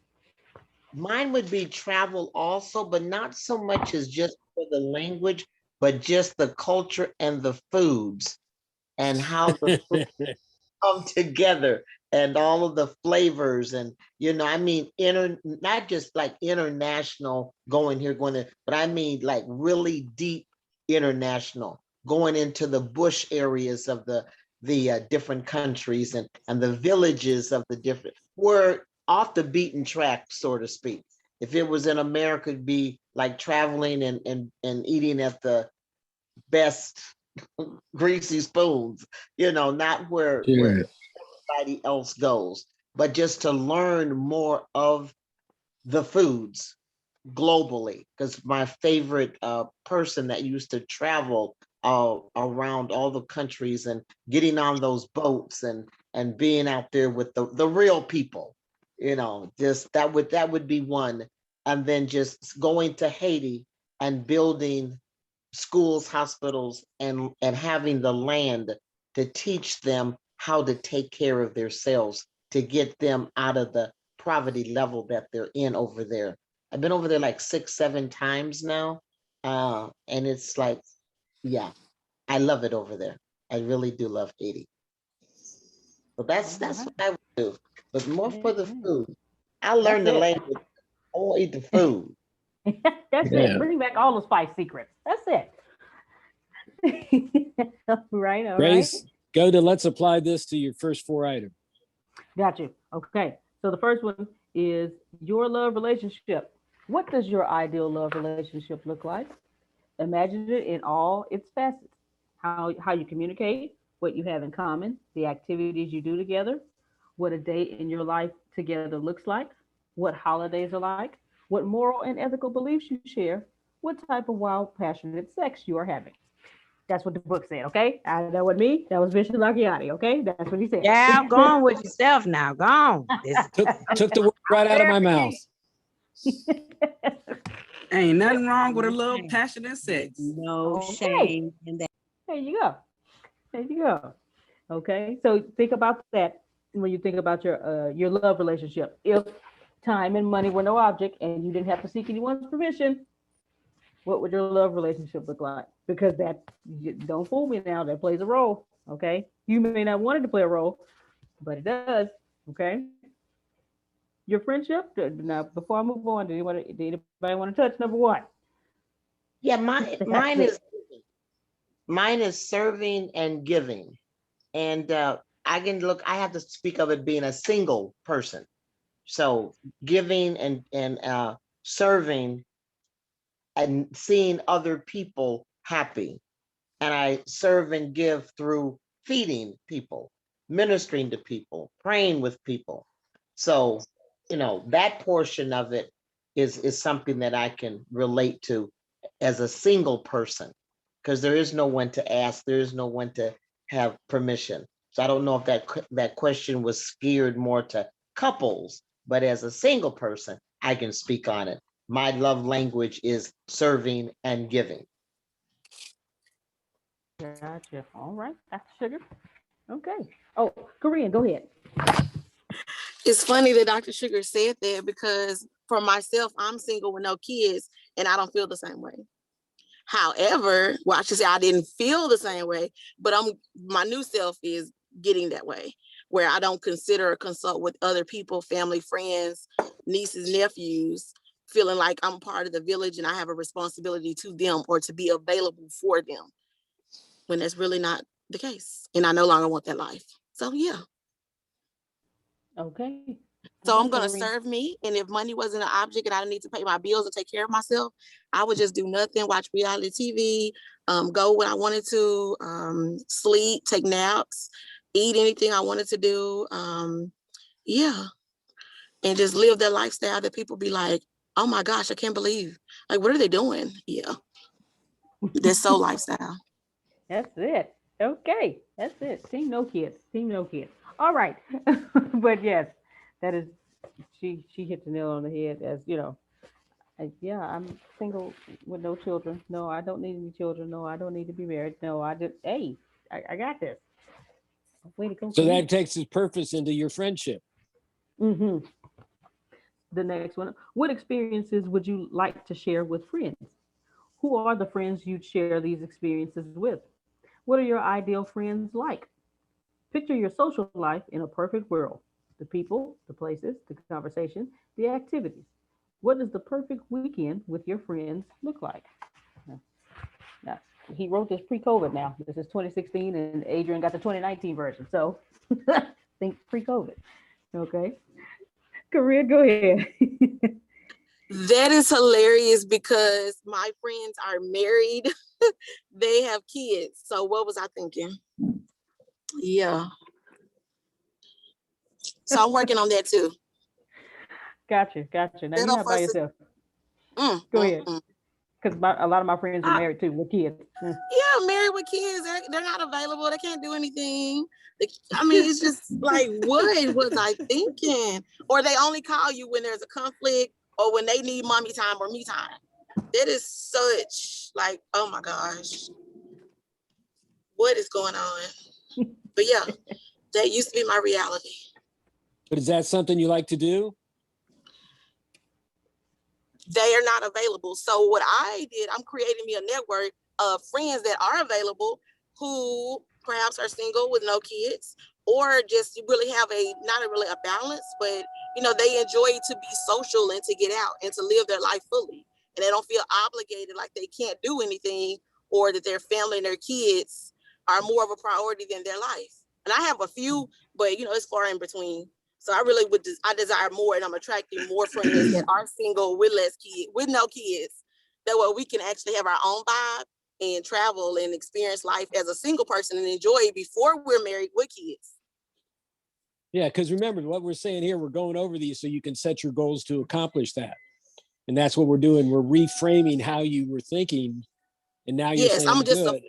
Speaker 5: Mine would be travel also, but not so much as just for the language, but just the culture and the foods and how the food come together and all of the flavors and I mean not just like international going here, going there, but I mean like really deep international, going into the bush areas of the different countries and the villages of the different were off the beaten track, so to speak. If it was in America, it'd be like traveling and eating at the best greasy spoons, not where
Speaker 2: Sure.
Speaker 5: everybody else goes, but just to learn more of the foods globally. Because my favorite person that used to travel around all the countries and getting on those boats and being out there with the real people, just that would be one. And then just going to Haiti and building schools, hospitals, and having the land to teach them how to take care of themselves, to get them out of the poverty level that they're in over there. I've been over there like 6, 7 times now. And it's like, yeah, I love it over there. I really do love Haiti. So that's
Speaker 1: All
Speaker 5: that's
Speaker 1: right.
Speaker 5: what I would do. But more for the
Speaker 1: Mhm.
Speaker 5: food. I
Speaker 1: That's
Speaker 5: learned the
Speaker 1: it.
Speaker 5: language. I won't eat the food.
Speaker 1: That's it.
Speaker 2: Yeah.
Speaker 1: Bring back all the spice secrets. That's it. All right, all right.
Speaker 2: Grace, go to let's apply this to your first 4 items.
Speaker 1: Got you. Okay. So the first one is your love relationship. What does your ideal love relationship look like? Imagine it in all its facets. How you communicate, what you have in common, the activities you do together, what a day in your life together looks like, what holidays are like, what moral and ethical beliefs you share, what type of wild, passionate sex you are having. That's what the book said, okay? That wasn't me. That was Bishop Lakiani, okay? That's what he said.
Speaker 6: Yeah, go on with yourself now. Go on. This
Speaker 2: Took the word right out of my mouth.
Speaker 7: Ain't nothing wrong with a little passionate sex.
Speaker 3: No
Speaker 1: Okay.
Speaker 3: shame in that.
Speaker 1: There you go. There you go. Okay. So think about that when you think about your love relationship. If time and money were no object and you didn't have to seek anyone's permission, what would your love relationship look like? Because don't fool me now, that plays a role. Okay. You may not want it to play a role, but it does. Okay. Your friendship. Now, before I move on, did anybody want to touch number one?
Speaker 5: Yeah, mine is serving and giving. And I have to speak of it being a single person. So giving and serving and seeing other people happy. And I serve and give through feeding people, ministering to people, praying with people. So, that portion of it is something that I can relate to as a single person, because there is no one to ask, there is no one to have permission. So I don't know if that question was geared more to couples, but as a single person, I can speak on it. My love language is serving and giving.
Speaker 1: Gotcha. All right. That's sugar. Okay. Oh, Korean, go ahead.
Speaker 8: It's funny that Dr. Sugar said that because for myself, I'm single with no kids and I don't feel the same way. However, well, I should say I didn't feel the same way, but my new self is getting that way where I don't consider or consult with other people, family, friends, nieces, nephews, feeling like I'm part of the village and I have a responsibility to them or to be available for them when that's really not the case. And I no longer want that life. So yeah.
Speaker 1: Okay. All
Speaker 8: So
Speaker 1: right,
Speaker 8: I'm gonna
Speaker 1: Korean.
Speaker 8: serve me. And if money wasn't an object and I didn't need to pay my bills and take care of myself, I would just do nothing, watch reality TV, go when I wanted to, sleep, take naps, eat anything I wanted to do. Yeah. And just live that lifestyle that people be like, oh my gosh, I can't believe. Like, what are they doing? Yeah. That's so lifestyle.
Speaker 1: That's it. Okay. That's it. Team no kids. Team no kids. All right. But yes, that is she hit the nail on the head as yeah, I'm single with no children. No, I don't need any children. No, I don't need to be married. No, I just hey, I got this. Way to go
Speaker 2: So
Speaker 1: for me.
Speaker 2: that takes its purpose into your friendship.
Speaker 1: Hmm. The next one. What experiences would you like to share with friends? Who are the friends you'd share these experiences with? What are your ideal friends like? Picture your social life in a perfect world. The people, the places, the conversation, the activities. What does the perfect weekend with your friends look like? Now, he wrote this pre-COVID now. This is 2016 and Adrian got the 2019 version. So think pre-COVID. Okay. Korea, go ahead.
Speaker 8: That is hilarious because my friends are married. They have kids. So what was I thinking? Yeah. So I'm working on that too.
Speaker 1: Gotcha, gotcha. Now you're
Speaker 8: Little
Speaker 1: not by
Speaker 8: versus
Speaker 1: yourself.
Speaker 8: mm,
Speaker 1: Go
Speaker 8: mm,
Speaker 1: ahead.
Speaker 8: mm.
Speaker 1: Because a lot of my friends are
Speaker 7: I,
Speaker 1: married too with kids.
Speaker 8: Yeah, married with kids. They're not available. They can't do anything. I mean, it's just like, what was I thinking? Or they only call you when there's a conflict or when they need mommy time or me time. That is such like, oh my gosh, what is going on? But yeah, that used to be my reality.
Speaker 2: But is that something you like to do?
Speaker 8: They are not available. So what I did, I'm creating me a network of friends that are available who perhaps are single with no kids or just really have not really a balance, but they enjoy to be social and to get out and to live their life fully. And they don't feel obligated like they can't do anything or that their family and their kids are more of a priority than their life. And I have a few, but it's far in between. So I really I desire more, and I'm attracting more friends that are single with less kids, with no kids. That way we can actually have our own vibe and travel and experience life as a single person and enjoy it before we're married with kids.
Speaker 2: Yeah, because remember what we're saying here, we're going over these so you can set your goals to accomplish that. And that's what we're doing. We're reframing how you were thinking. And now you're
Speaker 8: Yes,
Speaker 2: saying good.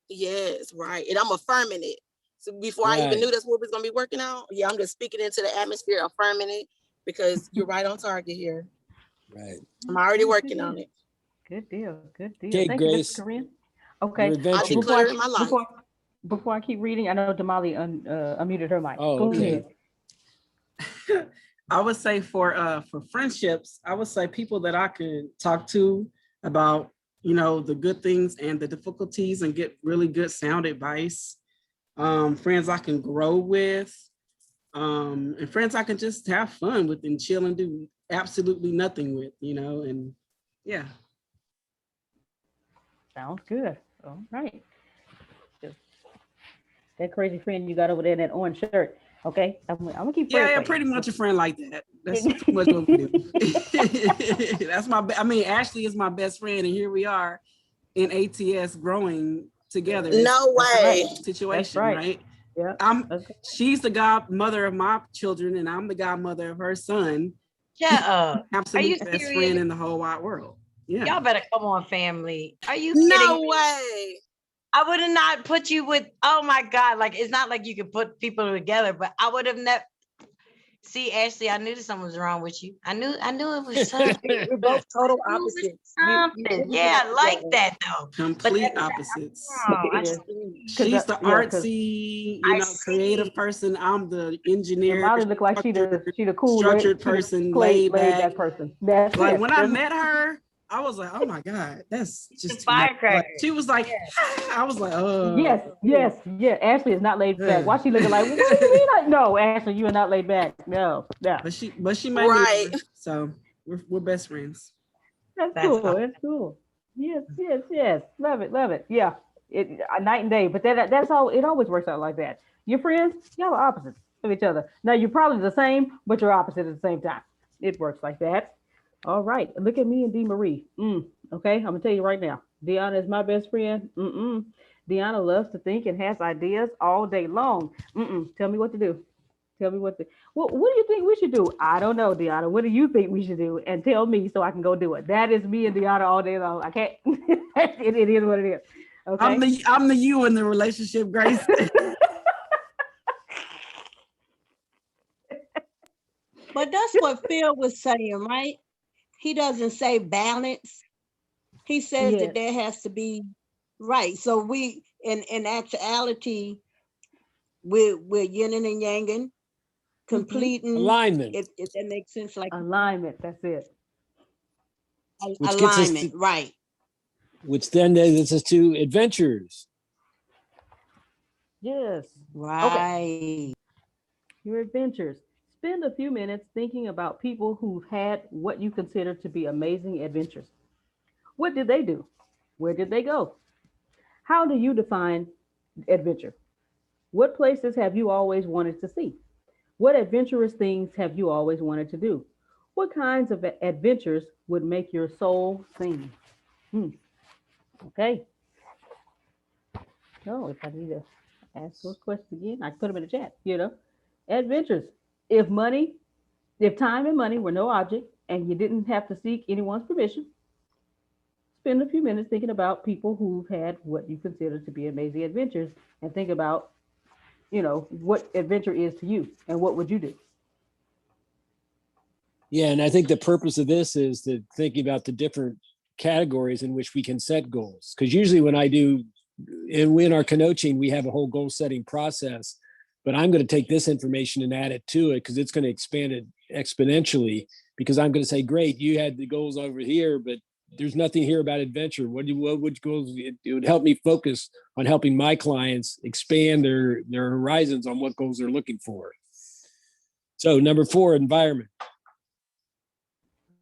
Speaker 8: Yes, right. And I'm affirming it. So before I even
Speaker 2: Right.
Speaker 8: knew that's what we was gonna be working on, I'm just speaking into the atmosphere, affirming it because you're right on target here.
Speaker 2: Right.
Speaker 8: I'm already working on it.
Speaker 1: Good deal. Good deal.
Speaker 2: Okay,
Speaker 1: Thank you, Mr.
Speaker 2: Grace,
Speaker 1: Korean.
Speaker 2: your
Speaker 1: Okay.
Speaker 8: I
Speaker 2: adventure.
Speaker 8: declare in my life.
Speaker 1: Before I keep reading, I know Damali unmuted her mic.
Speaker 2: Oh,
Speaker 1: Go
Speaker 2: okay.
Speaker 1: ahead.
Speaker 7: I would say for friendships, I would say people that I could talk to about, the good things and the difficulties and get really good sound advice. Friends I can grow with, and friends I can just have fun with and chill and do absolutely nothing with, and yeah.
Speaker 1: Sounds good. All right. That crazy friend you got over there in that orange shirt. Okay. I'm gonna keep praying
Speaker 7: Yeah,
Speaker 1: for
Speaker 7: pretty
Speaker 1: you.
Speaker 7: much a friend like that. That's pretty much what we do. That's Ashley is my best friend, and here we are in ATS growing together.
Speaker 8: No way.
Speaker 7: Situation,
Speaker 1: right.
Speaker 7: right?
Speaker 1: Yeah. Okay.
Speaker 7: She's the godmother of my children, and I'm the godmother of her son.
Speaker 6: Shut up. Are you
Speaker 7: Absolute best
Speaker 6: serious?
Speaker 7: friend in the whole wide world. Yeah.
Speaker 6: Y'all better come on, family. Are you kidding
Speaker 8: No
Speaker 6: me?
Speaker 8: way.
Speaker 6: I would have not put you with, oh my God. Like, it's not like you could put people together, but I would have never. See, Ashley, I knew that something was wrong with you. I knew it was something.
Speaker 4: We're both total
Speaker 6: I knew it was
Speaker 4: opposites.
Speaker 6: something. Yeah, I like that though.
Speaker 7: Complete
Speaker 6: But
Speaker 7: opposites.
Speaker 6: I
Speaker 1: Yeah.
Speaker 6: see.
Speaker 7: She's the
Speaker 1: Yeah, 'cause
Speaker 7: artsy,
Speaker 6: I
Speaker 7: creative
Speaker 6: see.
Speaker 7: person. I'm the engineer,
Speaker 1: Molly look like she the cool
Speaker 7: structured person, laid
Speaker 1: laid
Speaker 7: back.
Speaker 1: back person. That's
Speaker 7: Like
Speaker 1: it.
Speaker 7: when I met her, I was like, oh my God, that's just too much.
Speaker 6: Firecracker.
Speaker 7: Like, she was like, I was like, oh.
Speaker 1: Yes. Ashley is not laid back. Why she looking like? What do you mean? No, Ashley, you are not laid back. No.
Speaker 7: But she made me
Speaker 8: Right.
Speaker 7: laugh, so we're best friends.
Speaker 1: That's
Speaker 6: That's
Speaker 1: cool.
Speaker 6: awesome.
Speaker 1: That's cool. Yes. Love it. Yeah. Night and day. But that's all. It always works out like that. Your friends, y'all are opposites of each other. Now you're probably the same, but you're opposite at the same time. It works like that. All right. Look at me and Dee Marie. Okay. I'm gonna tell you right now. Deanna is my best friend. Deanna loves to think and has ideas all day long. Tell me what to do. Tell me what do you think we should do? I don't know, Deanna. What do you think we should do? And tell me so I can go do it. That is me and Deanna all day long. I can't. it is what it is. Okay.
Speaker 7: I'm the you in the relationship, Grace.
Speaker 3: But that's what Phil was saying, right? He doesn't say balance. He says that there has to be right. So we in actuality, we're yin and yang, completing
Speaker 2: alignment.
Speaker 3: If that makes sense, like
Speaker 1: alignment. That's it.
Speaker 2: Which
Speaker 3: alignment, right?
Speaker 2: Which then leads us to adventures.
Speaker 1: Yes.
Speaker 3: Right.
Speaker 1: Okay. Your adventures. Spend a few minutes thinking about people who've had what you consider to be amazing adventures. What did they do? Where did they go? How do you define adventure? What places have you always wanted to see? What adventurous things have you always wanted to do? What kinds of adventures would make your soul sing? Hmm. Okay. So if I need to ask those questions again, I can put them in the chat. Adventures. If money, if time and money were no object and you didn't have to seek anyone's permission, spend a few minutes thinking about people who've had what you consider to be amazing adventures and think about, what adventure is to you and what would you do?
Speaker 2: Yeah, and I think the purpose of this is to thinking about the different categories in which we can set goals. Because usually when I do, and in our coaching, we have a whole goal setting process, but I'm going to take this information and add it to it because it's going to expand it exponentially. Because I'm going to say, great, you had the goals over here, but there's nothing here about adventure. What would goals? It would help me focus on helping my clients expand their horizons on what goals they're looking for. So number 4, environment.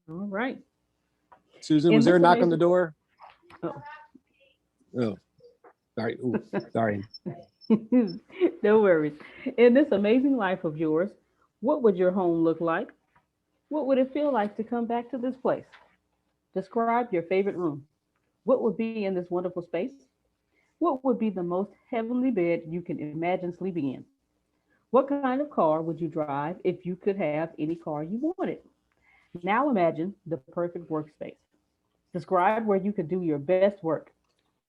Speaker 1: All right.
Speaker 2: Susan,
Speaker 1: In
Speaker 2: was there a
Speaker 1: this
Speaker 2: knock on the
Speaker 1: amazing-
Speaker 2: door?
Speaker 1: Oh.
Speaker 2: Oh, sorry. Ooh, sorry.
Speaker 1: No worries. In this amazing life of yours, what would your home look like? What would it feel like to come back to this place? Describe your favorite room. What would be in this wonderful space? What would be the most heavenly bed you can imagine sleeping in? What kind of car would you drive if you could have any car you wanted? Now imagine the perfect workspace. Describe where you could do your best work.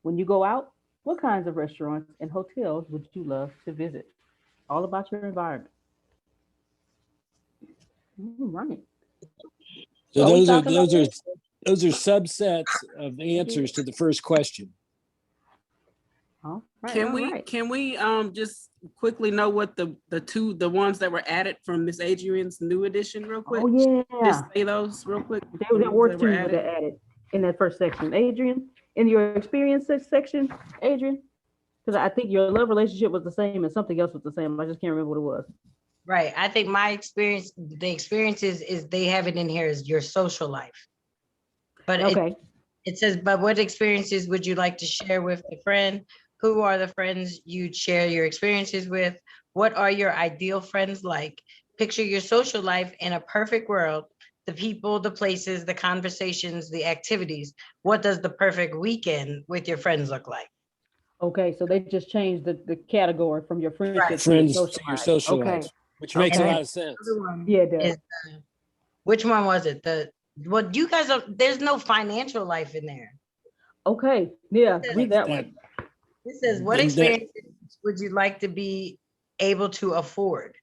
Speaker 1: When you go out, what kinds of restaurants and hotels would you love to visit? All about your environment. All right.
Speaker 2: So
Speaker 1: Are we
Speaker 2: those are
Speaker 1: talking about this?
Speaker 2: those are subsets of answers to the first question.
Speaker 1: All right.
Speaker 7: Can
Speaker 1: All
Speaker 7: we
Speaker 1: right.
Speaker 7: can we just quickly know what the ones that were added from Miss Adrian's new edition real quick?
Speaker 1: Oh yeah.
Speaker 7: Just say those real quick.
Speaker 1: There were two that added in that first section. Adrian, in your experience section, Adrian, because I think your love relationship was the same and something else was the same. I just can't remember what it was.
Speaker 6: Right. I think my experience, the experiences is they have it in here as your social life. But
Speaker 1: Okay.
Speaker 6: it says, but what experiences would you like to share with a friend? Who are the friends you'd share your experiences with? What are your ideal friends like? Picture your social life in a perfect world, the people, the places, the conversations, the activities. What does the perfect weekend with your friends look like?
Speaker 1: Okay. So they just changed the category from your friendship
Speaker 6: Right.
Speaker 1: to your
Speaker 2: Friends
Speaker 1: social
Speaker 2: to your
Speaker 1: life.
Speaker 2: social
Speaker 1: Okay.
Speaker 2: life, which makes a
Speaker 1: Okay.
Speaker 2: lot of sense.
Speaker 6: Other one
Speaker 1: Yeah, it does.
Speaker 6: is, which one was it? Well, you guys are, there's no financial life in there.
Speaker 1: Okay. Yeah.
Speaker 6: It
Speaker 1: Read that one.
Speaker 6: It says, what
Speaker 2: Then
Speaker 6: experiences would you like to be able to afford?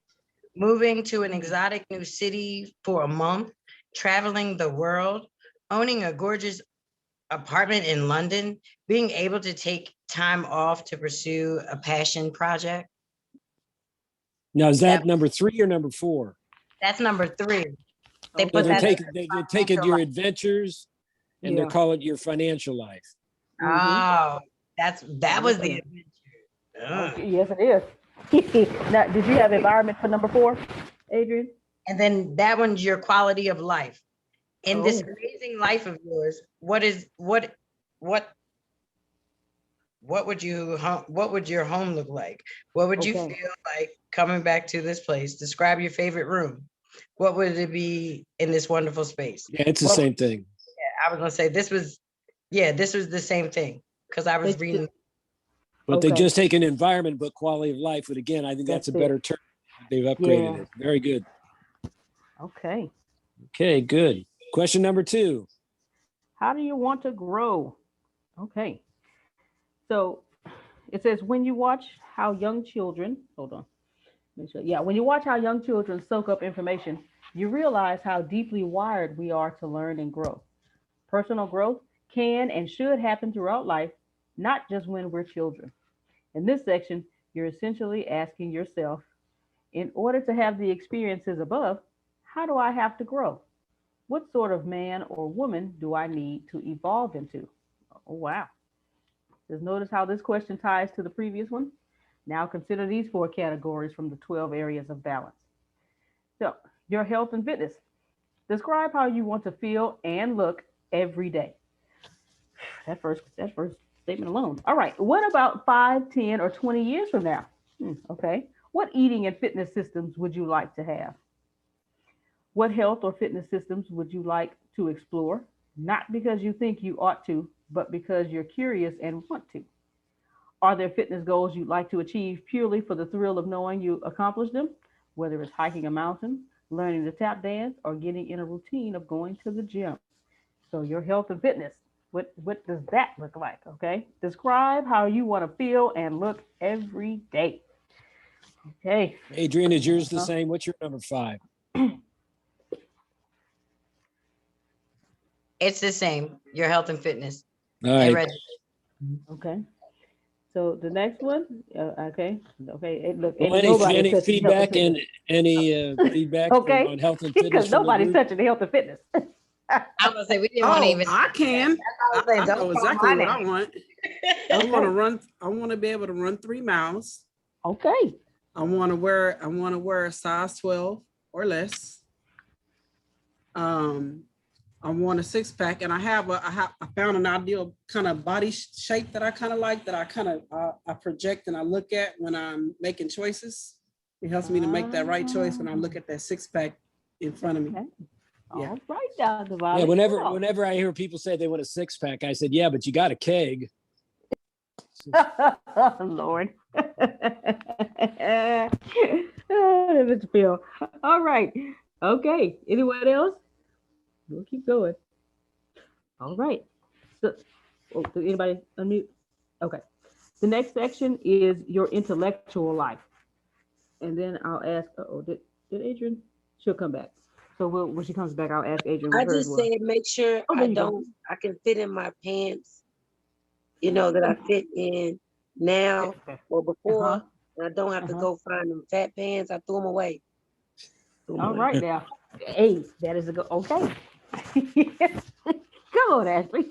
Speaker 6: Moving to an exotic new city for a month, traveling the world, owning a gorgeous apartment in London, being able to take time off to pursue a passion project.
Speaker 2: Now, is that number 3 or number 4?
Speaker 6: That's number 3. They
Speaker 1: Okay.
Speaker 2: So
Speaker 6: put
Speaker 2: they're
Speaker 6: that
Speaker 2: taking they're taking your adventures and they're
Speaker 1: Yeah.
Speaker 2: calling it your financial life.
Speaker 6: Oh, that was the adventure.
Speaker 1: Okay. Yes, it is. Now, did you have environment for number 4, Adrian?
Speaker 6: And then that one's your quality of life. In this
Speaker 1: Oh.
Speaker 6: amazing life of yours, what would your home look like? What would you
Speaker 1: Okay.
Speaker 6: feel like coming back to this place? Describe your favorite room. What would it be in this wonderful space?
Speaker 2: Yeah, it's the
Speaker 6: What-
Speaker 2: same thing.
Speaker 6: I was gonna say this was the same thing because I was
Speaker 1: They
Speaker 6: reading.
Speaker 2: But they
Speaker 1: Okay.
Speaker 2: just take an environment, but quality of life. But again, I think that's a
Speaker 1: That's it.
Speaker 2: better term. They've upgraded
Speaker 1: Yeah.
Speaker 2: it. Very good.
Speaker 1: Okay.
Speaker 2: Okay, good. Question number 2.
Speaker 1: How do you want to grow? Okay. So it says when you watch how young children, hold on. Make sure. Yeah, when you watch how young children soak up information, you realize how deeply wired we are to learn and grow. Personal growth can and should happen throughout life, not just when we're children. In this section, you're essentially asking yourself, in order to have the experiences above, how do I have to grow? What sort of man or woman do I need to evolve into? Oh, wow. Just notice how this question ties to the previous one. Now consider these 4 categories from the 12 areas of balance. So, your health and fitness. Describe how you want to feel and look every day. That first statement alone. All right. What about 5, 10, or 20 years from now? Okay. What eating and fitness systems would you like to have? What health or fitness systems would you like to explore? Not because you think you ought to, but because you're curious and want to. Are there fitness goals you'd like to achieve purely for the thrill of knowing you accomplished them? Whether it's hiking a mountain, learning to tap dance, or getting in a routine of going to the gym. So your health and fitness, what does that look like? Okay. Describe how you want to feel and look every day. Okay.
Speaker 2: Adrian, is yours the
Speaker 1: Uh-huh.
Speaker 2: same? What's your number 5?
Speaker 6: It's the same, your health and fitness.
Speaker 2: All
Speaker 6: And
Speaker 2: right.
Speaker 1: Okay. So the next one, okay, okay. Look,
Speaker 2: Well,
Speaker 1: ain't nobody
Speaker 2: any
Speaker 1: touching health and
Speaker 2: feedback and
Speaker 1: fitness.
Speaker 2: any feedback
Speaker 1: Okay,
Speaker 2: on health and fitness
Speaker 1: because
Speaker 2: from the
Speaker 1: nobody's
Speaker 2: group?
Speaker 1: touching the health and fitness.
Speaker 6: I'm gonna say we didn't want to
Speaker 7: Oh,
Speaker 6: even.
Speaker 7: I can.
Speaker 6: I was saying,
Speaker 7: I
Speaker 6: don't
Speaker 7: know
Speaker 6: call
Speaker 7: exactly
Speaker 6: my
Speaker 7: what I
Speaker 6: name.
Speaker 7: want. I want to run. I want to be able to run 3 miles.
Speaker 1: Okay.
Speaker 7: I want to wear. I want to wear a size 12 or less. I want a 6-pack, and I found an ideal kind of body shape that I kind of like, that I kind of I project and I look at when I'm making choices. It helps me to make that right choice when I look at that 6-pack in front of me.
Speaker 1: Okay.
Speaker 7: Yeah.
Speaker 1: All right, Dr.
Speaker 2: Yeah,
Speaker 1: Violet.
Speaker 2: whenever I hear people say they want a 6-pack, I said, yeah, but you got a keg.
Speaker 1: Lord. Oh, let's feel. All right. Okay. Anyone else? We'll keep going. All right. So, did anybody unmute? Okay. The next section is your intellectual life. And then I'll ask, did Adrian? She'll come back. So when she comes back, I'll ask Adrian
Speaker 4: I
Speaker 1: what hers
Speaker 4: just
Speaker 1: was.
Speaker 4: said make sure
Speaker 1: Oh, there
Speaker 4: I
Speaker 1: you go.
Speaker 4: don't, I can fit in my pants, that I fit in now or before,
Speaker 1: Uh-huh.
Speaker 4: and I don't have to
Speaker 1: Uh-huh.
Speaker 4: go find them fat pants. I threw them away.
Speaker 1: All right now. Hey, that is a good, okay. Come on, Ashley.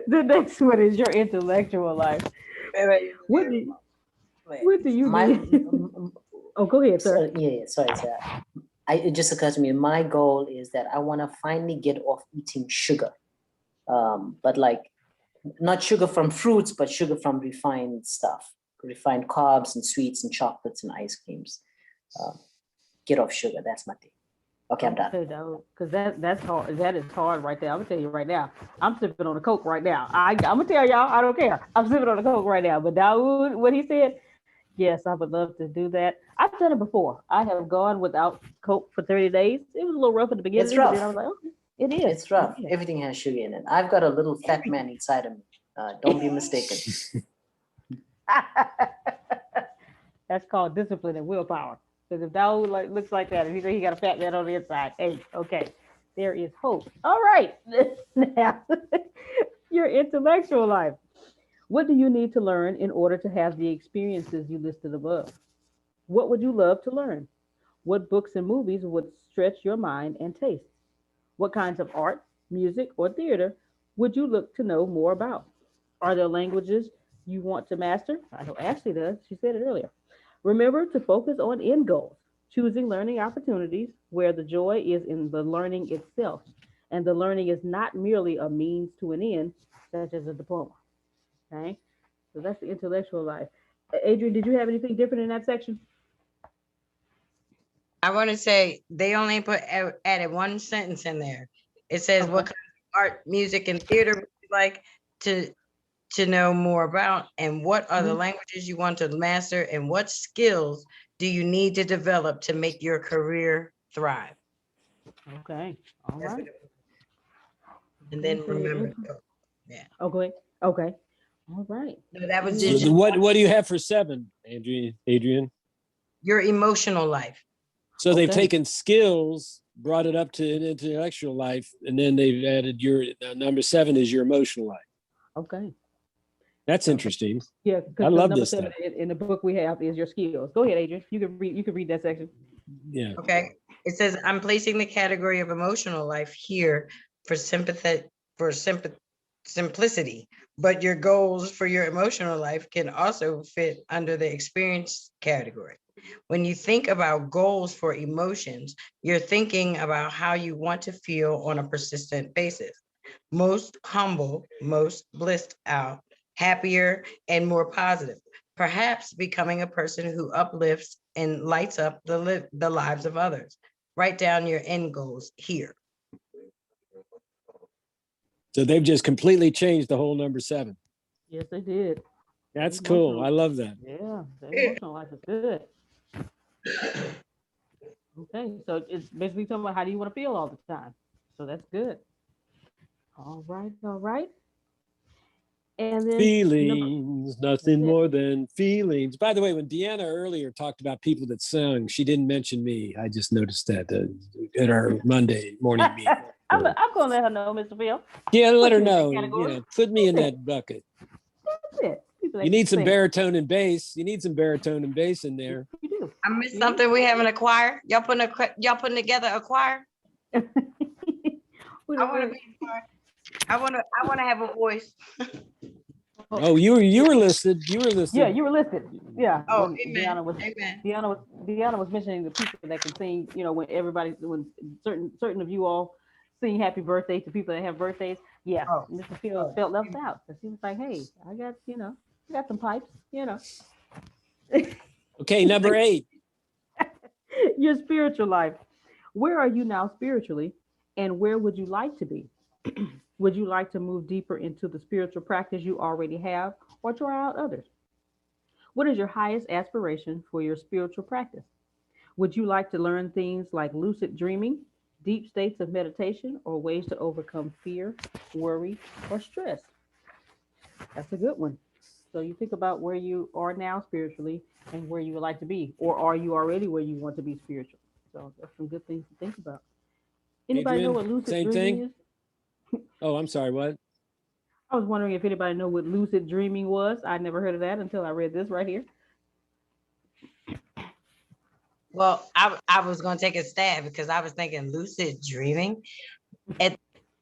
Speaker 1: The next one is your intellectual life. What do, what do you need? Oh, go ahead, sir.
Speaker 9: Sorry, sir. It just occurred to me, my goal is that I want to finally get off eating sugar. But like, not sugar from fruits, but sugar from refined stuff, refined carbs and sweets and chocolates and ice creams. Get off sugar. That's my thing. Okay, I'm done.
Speaker 1: Because that's hard. That is hard right there. I'm gonna tell you right now. I'm sipping on a Coke right now. I'm gonna tell y'all. I don't care. I'm sipping on a Coke right now. But Dawood, what he said, yes, I would love to do that. I've done it before. I have gone without Coke for 30 days. It was a little rough at the beginning.
Speaker 9: It's rough.
Speaker 1: But then I was like, okay, it is.
Speaker 9: It's rough. Everything has sugar in it. I've got a little fat man inside of me. Don't be mistaken.
Speaker 1: That's called discipline and willpower. Because if Dawood looks like that, if he got a fat man on the inside, hey, okay, there is hope. All right, now your intellectual life. What do you need to learn in order to have the experiences you listed above? What would you love to learn? What books and movies would stretch your mind and taste? What kinds of art, music, or theater would you look to know more about? Are there languages you want to master? I know Ashley does. She said it earlier. Remember to focus on end goals, choosing learning opportunities where the joy is in the learning itself, and the learning is not merely a means to an end, such as a diploma. Okay, so that's the intellectual life. Adrian, did you have anything different in that section?
Speaker 6: I want to say they only added one sentence in there. It says,
Speaker 1: Okay.
Speaker 6: what kind of art, music, and theater would you like to know more about, and what are the languages you want to master, and what skills do you need to develop to make your career thrive?
Speaker 1: Okay, all right.
Speaker 6: And then remember, yeah.
Speaker 1: Oh, go ahead. Okay, all right.
Speaker 6: No, that was
Speaker 2: So
Speaker 6: just
Speaker 2: what do you have for 7, Adrian?
Speaker 6: your emotional life.
Speaker 2: So they've
Speaker 1: Okay.
Speaker 2: taken skills, brought it up to an intellectual life, and then they've added your number 7 is your emotional life.
Speaker 1: Okay.
Speaker 2: That's interesting.
Speaker 1: Yeah,
Speaker 2: I
Speaker 1: because
Speaker 2: love
Speaker 1: number
Speaker 2: this
Speaker 1: 7
Speaker 2: stuff.
Speaker 1: in the book we have is your skills. Go ahead, Adrian. You can read that section.
Speaker 2: Yeah.
Speaker 6: Okay. It says, I'm placing the category of emotional life here for simplicity, but your goals for your emotional life can also fit under the experience category. When you think about goals for emotions, you're thinking about how you want to feel on a persistent basis. Most humble, most blissed out, happier, and more positive. perhaps becoming a person who uplifts and lights up the lives of others. Write down your end goals here.
Speaker 2: So they've just completely changed the whole number 7.
Speaker 1: Yes, they did.
Speaker 2: That's
Speaker 1: The
Speaker 2: cool. I
Speaker 1: emotional-
Speaker 2: love that.
Speaker 1: Yeah, the emotional life is good. Okay, so it's basically talking about how do you want to feel all the time. So that's good. All right, all right. And then
Speaker 2: Feelings,
Speaker 1: that's
Speaker 2: nothing
Speaker 1: it.
Speaker 2: more than feelings. By the way, when Deanna earlier talked about people that sung, she didn't mention me. I just noticed that at our Monday morning meeting.
Speaker 1: I'm gonna let her know, Mr. Phil.
Speaker 2: Yeah, let
Speaker 1: Put
Speaker 2: her
Speaker 1: you in that
Speaker 2: know.
Speaker 1: category.
Speaker 2: Put me in
Speaker 1: That's
Speaker 2: that bucket.
Speaker 1: That's it. People that
Speaker 2: You need some
Speaker 1: sing.
Speaker 2: baritone and bass. You need some baritone and bass in there.
Speaker 1: You do.
Speaker 6: I missed
Speaker 1: You
Speaker 6: something. We having a choir. Y'all putting together a choir.
Speaker 1: do. We
Speaker 6: I
Speaker 1: don't
Speaker 6: want to
Speaker 1: really-
Speaker 6: be a choir. I want to have a voice.
Speaker 2: Oh, you were listed. You were listed.
Speaker 1: Yeah, you were listed. Yeah.
Speaker 6: Oh,
Speaker 1: when
Speaker 6: amen. Amen.
Speaker 1: Deanna was mentioning the people that can sing, when certain of you all sing happy birthday to people that have birthdays. Yeah.
Speaker 6: Oh.
Speaker 1: Mr. Phil felt left out. So she was like, hey, I got some pipes,
Speaker 2: Okay, number 8.
Speaker 1: Your spiritual life. Where are you now spiritually, and where would you like to be? Would you like to move deeper into the spiritual practice you already have, or try out others? What is your highest aspiration for your spiritual practice? Would you like to learn things like lucid dreaming, deep states of meditation, or ways to overcome fear, worry, or stress? That's a good one. So you think about where you are now spiritually and where you would like to be, or are you already where you want to be spiritual? So that's some good things to think about. Anybody know
Speaker 2: Adrian,
Speaker 1: what lucid
Speaker 2: same
Speaker 1: dreaming
Speaker 2: thing?
Speaker 1: is?
Speaker 2: Oh, I'm sorry. What?
Speaker 1: I was wondering if anybody know what lucid dreaming was. I never heard of that until I read this right here.
Speaker 6: Well, I was gonna take a stab because I was thinking lucid dreaming.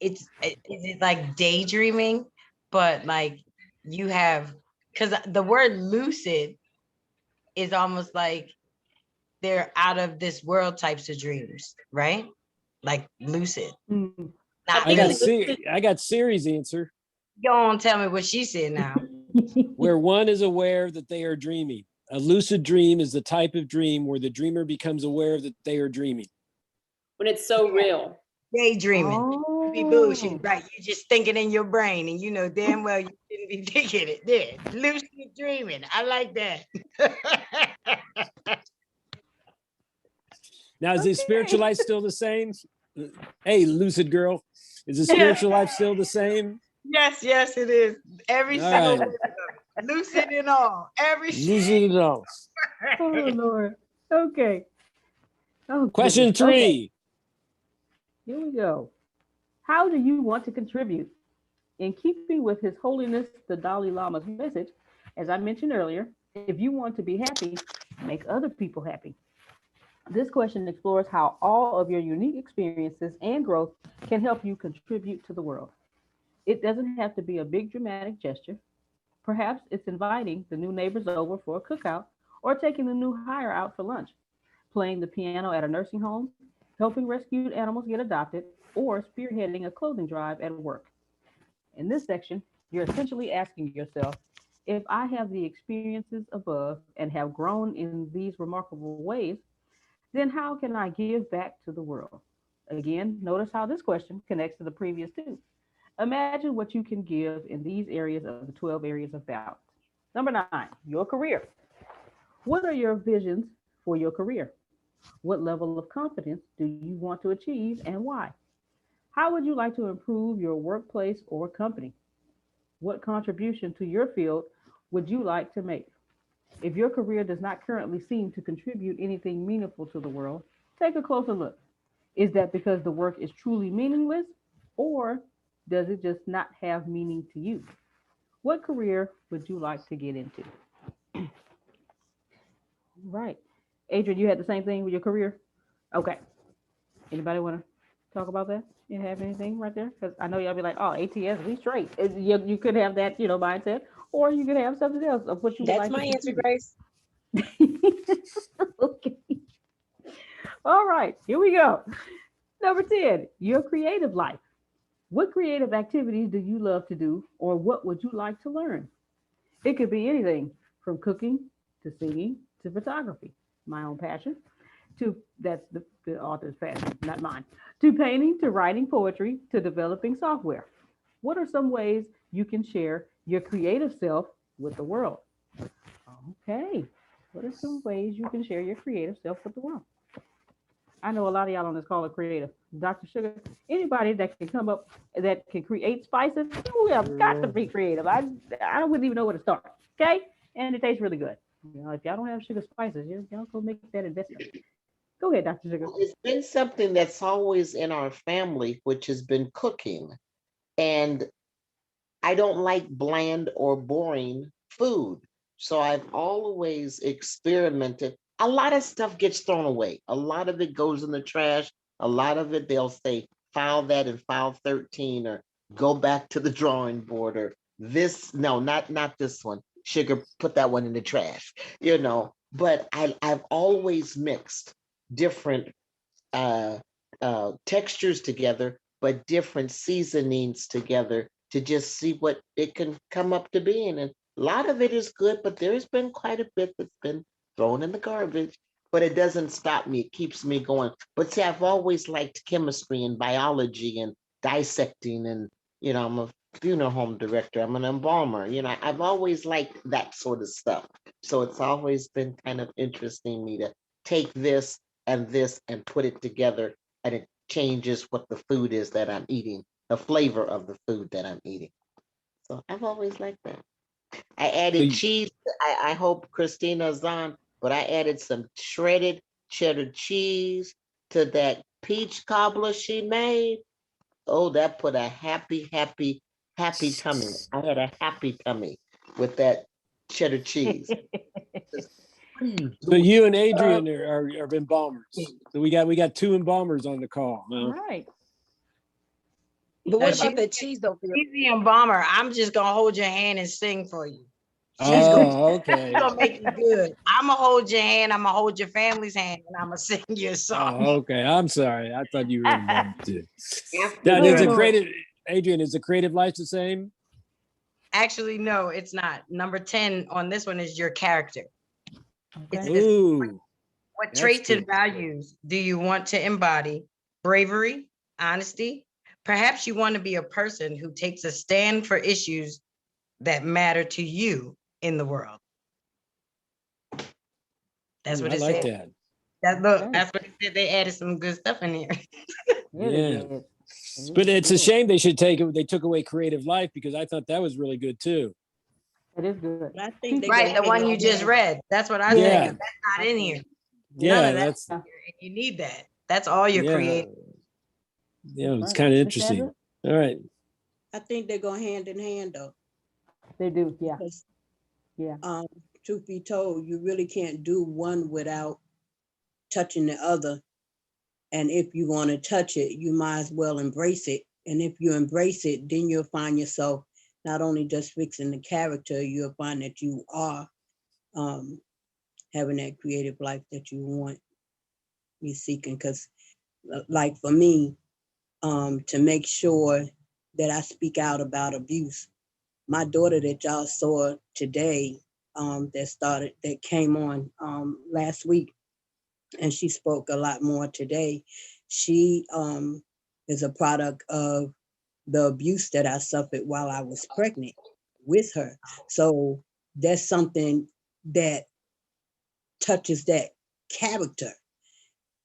Speaker 6: Is it like daydreaming, but like you have, because the word lucid is almost like they're out of this world types of dreams, right? Like lucid.
Speaker 1: Mm.
Speaker 6: Not
Speaker 2: I got
Speaker 6: lucid.
Speaker 2: I got Siri's answer.
Speaker 6: Go on, tell me what she said now.
Speaker 2: Where one is aware that they are dreaming. A lucid dream is the type of dream where the dreamer becomes aware that they are dreaming.
Speaker 10: When it's so real.
Speaker 6: Daydreaming.
Speaker 1: Oh.
Speaker 6: Be bullshit, right? You're just thinking in your brain, and you know damn well you shouldn't be thinking it. There, lucid dreaming. I like that.
Speaker 2: Now, is the spiritual life still the same? Hey, lucid girl, is the
Speaker 6: Yes.
Speaker 2: spiritual life still the same?
Speaker 6: Yes, it is. Every
Speaker 2: All
Speaker 6: single
Speaker 2: right.
Speaker 6: word of it. Lucid and all. Every
Speaker 2: Lucid and all.
Speaker 1: Oh Lord. Okay. Oh,
Speaker 2: Question
Speaker 1: goodness.
Speaker 2: 3.
Speaker 1: Okay, here we go. How do you want to contribute? In keeping with His Holiness the Dalai Lama's message, as I mentioned earlier, if you want to be happy, make other people happy. This question explores how all of your unique experiences and growth can help you contribute to the world. It doesn't have to be a big dramatic gesture. Perhaps it's inviting the new neighbors over for a cookout, or taking the new hire out for lunch, playing the piano at a nursing home, helping rescued animals get adopted, or spearheading a clothing drive at work. In this section, you're essentially asking yourself, if I have the experiences above and have grown in these remarkable ways, then how can I give back to the world? Again, notice how this question connects to the previous two. Imagine what you can give in these areas of the 12 areas of balance. Number 9, your career. What are your visions for your career? What level of confidence do you want to achieve, and why? How would you like to improve your workplace or company? What contribution to your field would you like to make? If your career does not currently seem to contribute anything meaningful to the world, take a closer look. Is that because the work is truly meaningless, or does it just not have meaning to you? What career would you like to get into? Right. Adrian, you had the same thing with your career? Okay. Anybody want to talk about that? You have anything right there? Because I know y'all be like, oh, ATS, we straight. You could have that, mindset, or you could have something else of what you would
Speaker 4: That's
Speaker 1: like
Speaker 4: my
Speaker 1: to
Speaker 4: answer,
Speaker 1: contribute.
Speaker 4: Grace.
Speaker 1: Okay. All right, here we go. Number 10, your creative life. What creative activities do you love to do, or what would you like to learn? It could be anything. from cooking to singing to photography, my own passion, to that's the author's passion, not mine, to painting to writing poetry to developing software. What are some ways you can share your creative self with the world? Okay. What are some ways you can share your creative self with the world? I know a lot of y'all on this call are creative. Dr. Sugar, anybody that can come up that can create spices, we have got to be creative. I wouldn't even know where to start. Okay? And it tastes really good. You know, if y'all don't have sugar spices, y'all go make that investment. Go ahead, Dr. Sugar.
Speaker 5: It's been something that's always in our family, which has been cooking. And I don't like bland or boring food. So I've always experimented. A lot of stuff gets thrown away. A lot of it goes in the trash. A lot of it, they'll say, file that in file 13 or go back to the drawing board or this. No, not this one. Sugar, put that one in the trash, But I've always mixed different textures together, but different seasonings together to just see what it can come up to be. And a lot of it is good, but there's been quite a bit that's been thrown in the garbage. But it doesn't stop me, it keeps me going. But see, I've always liked chemistry and biology and dissecting, and I'm a funeral home director, I'm an embalmer, I've always liked that sort of stuff. So it's always been kind of interesting me to take this and put it together, and it changes what the food is that I'm eating, the flavor of the food that I'm eating. So I've always liked that. I added cheese. I hope Christina's on, but I added some shredded cheddar cheese to that peach cobbler she made. Oh, that put a happy tummy. I had a happy tummy with that cheddar cheese.
Speaker 2: So you and Adrian are embalmers. So we got two embalmers on the call.
Speaker 1: All right.
Speaker 3: But what
Speaker 6: Now,
Speaker 3: about that cheese though?
Speaker 6: She's the embalmer. I'm just gonna hold your hand and sing for you.
Speaker 2: Okay.
Speaker 6: She's gonna make you good. I'm gonna hold your hand. I'm gonna hold your family's hand, and I'm gonna sing your song.
Speaker 2: Oh, okay. I'm sorry. I thought you were embalmed too.
Speaker 5: Now,
Speaker 2: Is a creative, Adrian, is the creative life the same?
Speaker 6: Actually, no, it's not. Number 10 on this one is your character.
Speaker 1: Okay.
Speaker 2: Ooh.
Speaker 6: What
Speaker 2: That's
Speaker 6: traits and
Speaker 2: good.
Speaker 6: values do you want to embody? Bravery, honesty. Perhaps you want to be a person who takes a stand for issues that matter to you in the world. That's what
Speaker 2: I
Speaker 6: it
Speaker 2: like
Speaker 6: said.
Speaker 2: that.
Speaker 6: Look, that's what it said. They added some good stuff in here.
Speaker 2: Yeah. But it's a shame they took away creative life, because I thought that was really good too.
Speaker 1: It is good.
Speaker 3: But I think
Speaker 6: Right, the one you just read. That's what I said, 'cause that's not in here. None of that's in here, and you need that. That's all you're creating.
Speaker 2: Yeah, it's kind of interesting. All right.
Speaker 3: I think they go hand in hand though.
Speaker 1: They do, yeah.
Speaker 3: Because,
Speaker 1: yeah.
Speaker 3: Truth be told, you really can't do one without touching the other. And if you want to touch it, you might as well embrace it. And if you embrace it, then you'll find yourself not only just fixing the character, you'll find that you are having that creative life that you want, you're seeking. Because like for me, to make sure that I speak out about abuse, my daughter that y'all saw today, that came on last week, and she spoke a lot more today. She is a product of the abuse that I suffered while I was pregnant with her. So that's something that touches that character,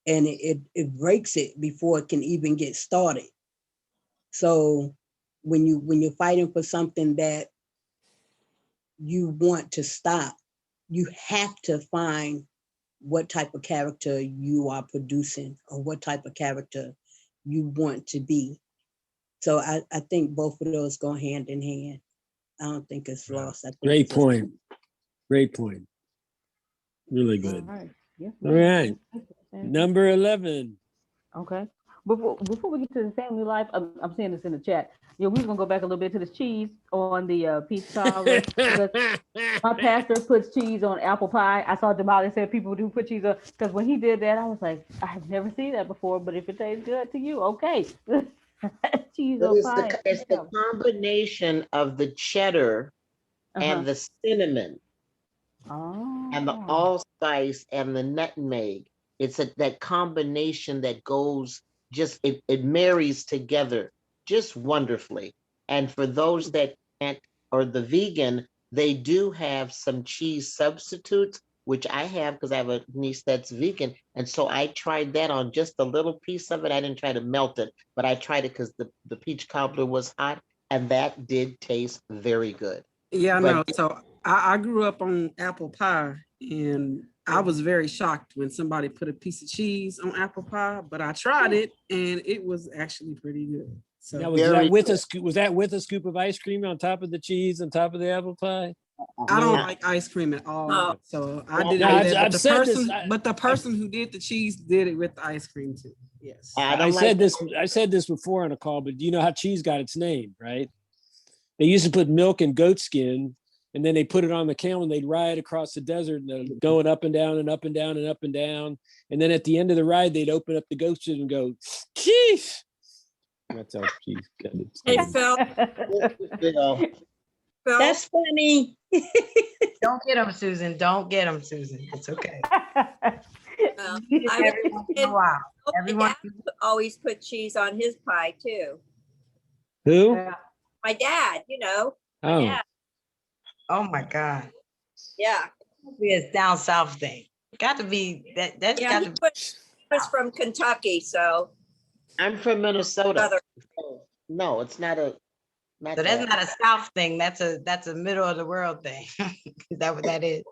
Speaker 3: and it breaks it before it can even get started. So when you're fighting for something that you want to stop, you have to find what type of character you are producing or what type of character you want to be. So I think both of those go hand in hand. I don't think it's lost. I think
Speaker 2: Great point. Great point. Really good.
Speaker 1: All right. Yes,
Speaker 2: All right. Number 11.
Speaker 1: Okay. Before we get to the family life, I'm saying this in the chat. We're gonna go back a little bit to this cheese on the peach cobbler, because my pastor puts cheese on apple pie. I saw Jamali said people do put cheese on, because when he did that, I was like, I've never seen that before. But if it tastes good to you, okay. Cheese
Speaker 5: But
Speaker 1: on pie.
Speaker 5: it's the combination of the cheddar and the cinnamon and the
Speaker 1: Oh.
Speaker 5: allspice and the nutmeg. It's that combination that goes just it marries together just wonderfully. And for those that can't or the vegan, they do have some cheese substitutes, which I have because I have a niece that's vegan. And so I tried that on just a little piece of it. I didn't try to melt it, but I tried it because the peach cobbler was hot, and that did taste very good.
Speaker 7: Yeah, I
Speaker 5: But
Speaker 7: know. So I grew up on apple pie, and I was very shocked when somebody put a piece of cheese on apple pie, but I tried it and it was actually pretty good.
Speaker 2: Now,
Speaker 7: So
Speaker 2: was that
Speaker 5: very
Speaker 2: with a was that with a scoop of ice cream on top of the cheese on top of the apple pie?
Speaker 7: I don't
Speaker 2: No.
Speaker 7: like ice cream at all.
Speaker 10: Oh.
Speaker 7: So I
Speaker 5: Well,
Speaker 7: did it
Speaker 2: Yeah,
Speaker 7: with that.
Speaker 2: I've said this.
Speaker 7: But the person who did the cheese did it with the ice cream too. Yes.
Speaker 5: I
Speaker 2: I
Speaker 5: don't like
Speaker 2: said this. I said this before on a call, but you know how cheese got its name, right? They used to put milk in goat skin, and then they put it on the camel, and they'd ride across the desert, and they're going up and down and up and down and up and down. And then at the end of the ride, they'd open up the goat skin and go, cheese. That's how cheese got its
Speaker 10: Hey,
Speaker 2: name.
Speaker 10: Phil,
Speaker 5: Phil.
Speaker 10: Phil,
Speaker 3: That's funny.
Speaker 6: Don't get them, Susan. Don't get them, Susan. It's okay.
Speaker 10: I
Speaker 6: Every once in a while.
Speaker 10: my
Speaker 6: Everyone.
Speaker 10: dad always put cheese on his pie too.
Speaker 2: Who?
Speaker 10: My dad, my
Speaker 2: Oh,
Speaker 10: dad.
Speaker 6: Oh my God.
Speaker 10: Yeah.
Speaker 6: Be a down south thing. Got to be that. That's
Speaker 10: Yeah,
Speaker 6: got to.
Speaker 10: he was from Kentucky, so
Speaker 5: I'm from Minnesota.
Speaker 10: Other-
Speaker 5: So, no, it's not a not
Speaker 6: So that's
Speaker 5: that.
Speaker 6: not a south thing. That's a middle of the world thing. Is that what that is?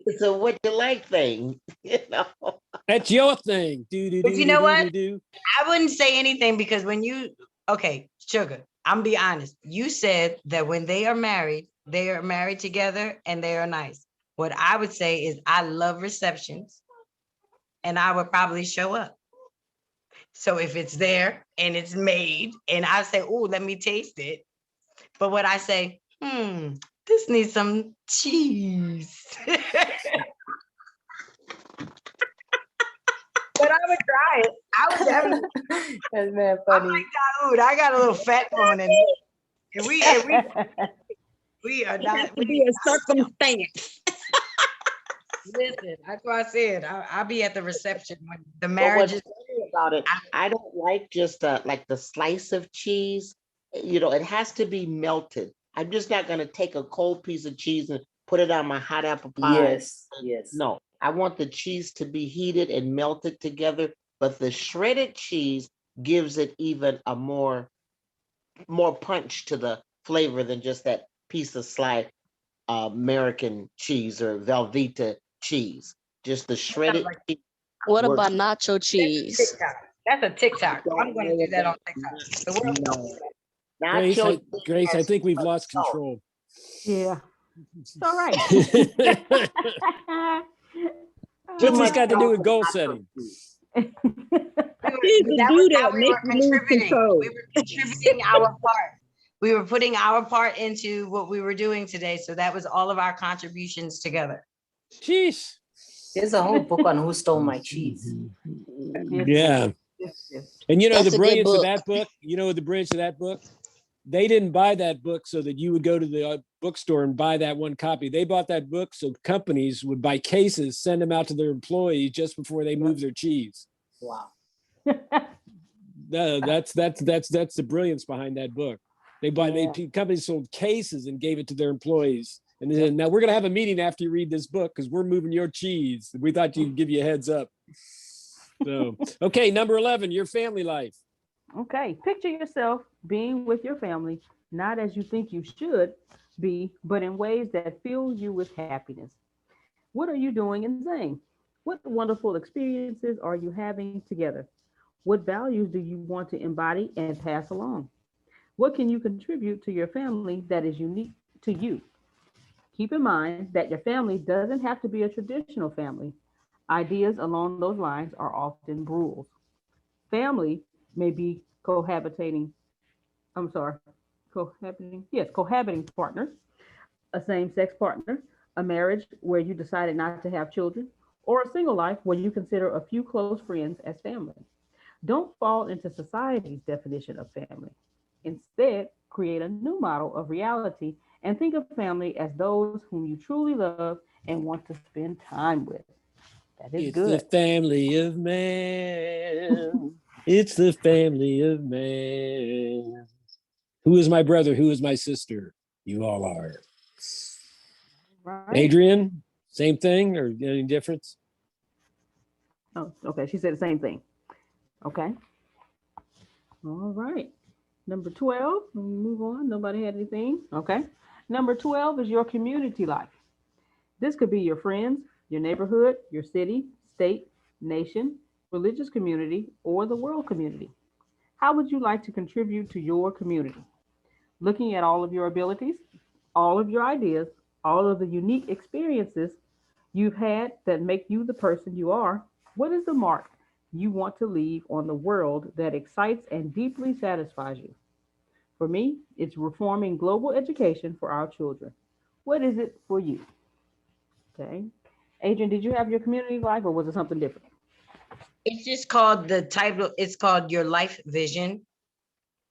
Speaker 5: It's a what you like thing,
Speaker 2: that's your thing. Do do
Speaker 6: But
Speaker 2: do
Speaker 6: you know
Speaker 2: do
Speaker 6: what?
Speaker 2: do do.
Speaker 6: I wouldn't say anything because when okay, sugar, I'm be honest. You said that when they are married together and they are nice. What I would say is I love receptions and I would probably show up. So if it's there and it's made and I say, oh, let me taste it. But what I say, this needs some cheese. But I would try it. I would definitely.
Speaker 9: That's very
Speaker 6: I'm
Speaker 9: funny.
Speaker 6: like Daoud. I got a little fat woman in me. If we are not.
Speaker 3: To be a circumstance.
Speaker 6: Listen, that's why I said I'll be at the reception when the
Speaker 5: But
Speaker 6: marriage
Speaker 5: what's
Speaker 6: is.
Speaker 5: funny about it, I don't like just like the slice of cheese. It has to be melted. I'm just not gonna take a cold piece of cheese and put it on my hot apple pie.
Speaker 9: Yes, yes.
Speaker 5: No, I want the cheese to be heated and melted together, but the shredded cheese gives it even a more punch to the flavor than just that piece of sliced American cheese or Velveeta cheese. Just the shredded cheese
Speaker 11: What
Speaker 5: works.
Speaker 11: about nacho cheese?
Speaker 6: TikTok. That's a TikTok.
Speaker 5: Don't
Speaker 6: I'm gonna
Speaker 5: know
Speaker 6: do that on
Speaker 5: about
Speaker 6: TikTok.
Speaker 5: that.
Speaker 6: The world
Speaker 5: No.
Speaker 6: knows.
Speaker 2: Grace,
Speaker 5: Nacho
Speaker 2: Grace, I
Speaker 5: has
Speaker 2: think we've
Speaker 5: too much
Speaker 2: lost
Speaker 5: salt.
Speaker 2: control.
Speaker 1: Yeah, it's all right.
Speaker 2: What's this
Speaker 5: much
Speaker 2: got to do with
Speaker 5: salt
Speaker 2: goal
Speaker 5: in nacho
Speaker 2: setting?
Speaker 5: cheese.
Speaker 3: People do that, make you lose control.
Speaker 6: We were contributing our part. We were putting our part into what we were doing today. So that was all of our contributions together.
Speaker 2: Jeez.
Speaker 9: There's a whole book on who stole my cheese.
Speaker 2: Yeah.
Speaker 1: Yes.
Speaker 2: And the
Speaker 11: That's a good
Speaker 2: brilliance of
Speaker 11: book.
Speaker 2: that book, the brilliance of that book, they didn't buy that book so that you would go to the bookstore and buy that one copy. They bought that book so companies would buy cases, send them out to their employees just before they move their cheese.
Speaker 9: Wow.
Speaker 2: No, that's the brilliance behind that book. Companies sold cases and gave it to their employees. And they said, now we're going to have a meeting after you read this book because we're moving your cheese. We thought you'd give you a heads up. So, okay, number 11, your family life.
Speaker 1: Okay, picture yourself being with your family, not as you think you should be, but in ways that fill you with happiness. What are you doing and saying? What wonderful experiences are you having together? What values do you want to embody and pass along? What can you contribute to your family that is unique to you? Keep in mind that your family doesn't have to be a traditional family. Ideas along those lines are often rules. Family may be cohabiting partners, a same sex partner, a marriage where you decided not to have children, or a single life where you consider a few close friends as family. Don't fall into society's definition of family. Instead, create a new model of reality and think of family as those whom you truly love and want to spend time with. That is
Speaker 2: It's
Speaker 1: good.
Speaker 2: the family of man. It's the family of man. Who is my brother? Who is my sister? You all are.
Speaker 1: Right.
Speaker 2: Adrian, same thing or any difference?
Speaker 1: Oh, okay. She said the same thing. Okay. All right. Number 12. Let me move on. Nobody had anything. Okay. Number 12 is your community life. This could be your friends, your neighborhood, your city, state, nation, religious community, or the world community. How would you like to contribute to your community? Looking at all of your abilities, all of your ideas, all of the unique experiences you've had that make you the person you are, what is the mark you want to leave on the world that excites and deeply satisfies you? For me, it's reforming global education for our children. What is it for you? Okay. Adrian, did you have your community life or was it something different?
Speaker 6: It's just called the title, it's called Your Life Vision.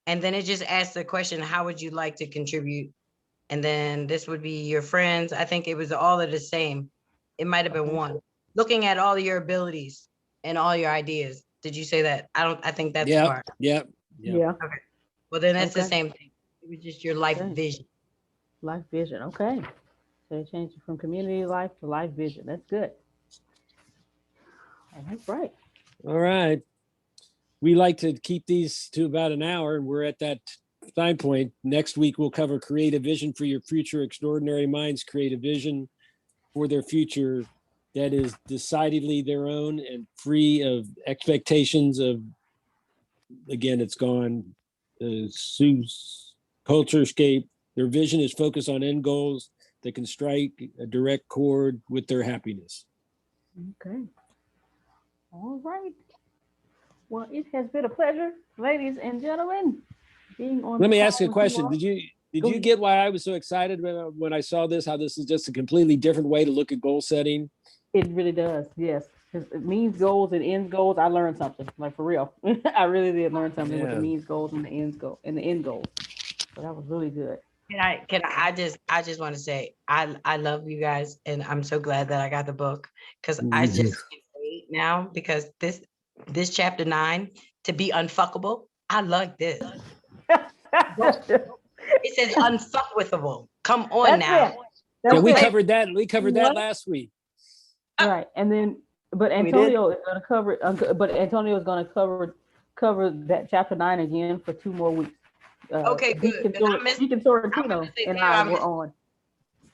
Speaker 6: And then it just asks the question, how would you like to contribute? And then this would be your friends. I think it was all of the same. It might have been
Speaker 1: Okay.
Speaker 6: one. Looking at all your abilities and all your ideas. Did you say that? I think that's
Speaker 2: Yep,
Speaker 6: part.
Speaker 2: yep, yep.
Speaker 1: Yeah.
Speaker 6: Okay. Well, then that's the
Speaker 1: Okay.
Speaker 6: same thing. It was just your life
Speaker 1: Okay.
Speaker 6: vision.
Speaker 1: Life vision. Okay. So they changed it from community life to life vision. That's good. That's right.
Speaker 2: All right. We like to keep these to about an hour, and we're at that time point. Next week, we'll cover creative vision for your future. Extraordinary minds create a vision for their future that is decidedly their own and free of expectations of, again, it's gone, Sue's culturescape. Their vision is focused on end goals that can strike a direct chord with their happiness.
Speaker 1: Okay. All right. Well, it has been a pleasure, ladies and gentlemen, being on.
Speaker 2: Let
Speaker 1: the
Speaker 2: me
Speaker 1: call
Speaker 2: ask you a
Speaker 1: with
Speaker 2: question.
Speaker 1: all.
Speaker 2: Did
Speaker 1: Go
Speaker 2: you
Speaker 1: ahead.
Speaker 2: get why I was so excited when I saw this? How this is just a completely different way to look at goal setting?
Speaker 1: It really does. Yes. 'Cause it means goals and ends goals. I learned something, like for real. I really did learn something with the
Speaker 2: Yeah.
Speaker 1: means goals and the ends goal and the end goals. So that was really good.
Speaker 6: I just want to say I love you guys and I'm so glad that I got the book because I just can't wait now because this chapter 9 to be unfuckable. I like this. It says unfuckwithable. Come on
Speaker 1: That's
Speaker 6: now.
Speaker 1: it.
Speaker 2: Yeah,
Speaker 1: That's
Speaker 2: we
Speaker 1: it.
Speaker 2: covered that. We covered that
Speaker 3: What?
Speaker 2: last week.
Speaker 1: Right. And then, but
Speaker 3: We did.
Speaker 1: Antonio is going to cover it. But Antonio is going to cover that chapter 9 again for 2 more weeks.
Speaker 6: Okay, good. Because
Speaker 1: Deacon
Speaker 6: I'm gonna
Speaker 1: Sorrentino
Speaker 6: say
Speaker 1: and
Speaker 6: there
Speaker 1: I
Speaker 6: I
Speaker 1: were
Speaker 6: missed.
Speaker 1: on.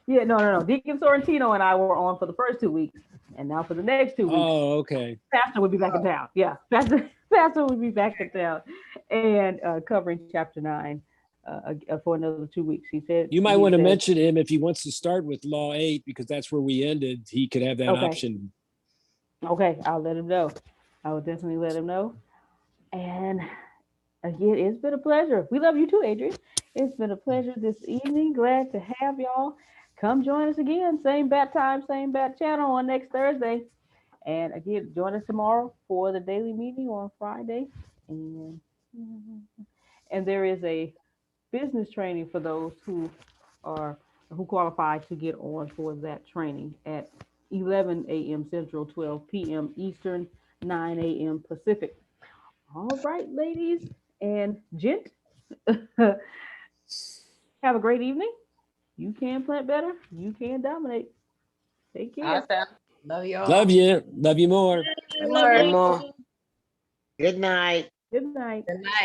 Speaker 1: Yeah, no. Deacon Sorrentino and I were on for the first 2 weeks, and now for the next 2 weeks,
Speaker 2: Oh, okay.
Speaker 1: Pastor will be back in town. Yeah, Pastor will be back in town, and covering chapter 9 for another 2 weeks.
Speaker 2: You might want to mention him if he wants to start with Law 8 because that's where we ended. He could have that
Speaker 1: Okay.
Speaker 2: option.
Speaker 1: Okay, I'll let him know. I will definitely let him know. And again, it's been a pleasure. We love you too, Adrian. It's been a pleasure this evening. Glad to have y'all. Come join us again. Same bat time, same bat channel on next Thursday. And again, join us tomorrow for the daily meeting on Friday. And there is a business training for those who qualify to get on for that training at 11 a.m. Central, 12 p.m. Eastern, 9 a.m. Pacific. All right, ladies and gent, have a great evening. You can plant better. You can dominate. Take care.
Speaker 6: Awesome. Love you all.
Speaker 2: Love you. Love you more.
Speaker 3: Love
Speaker 10: Love
Speaker 3: you.
Speaker 10: you.
Speaker 3: More.
Speaker 5: Good night.
Speaker 1: Good night.
Speaker 6: Good night.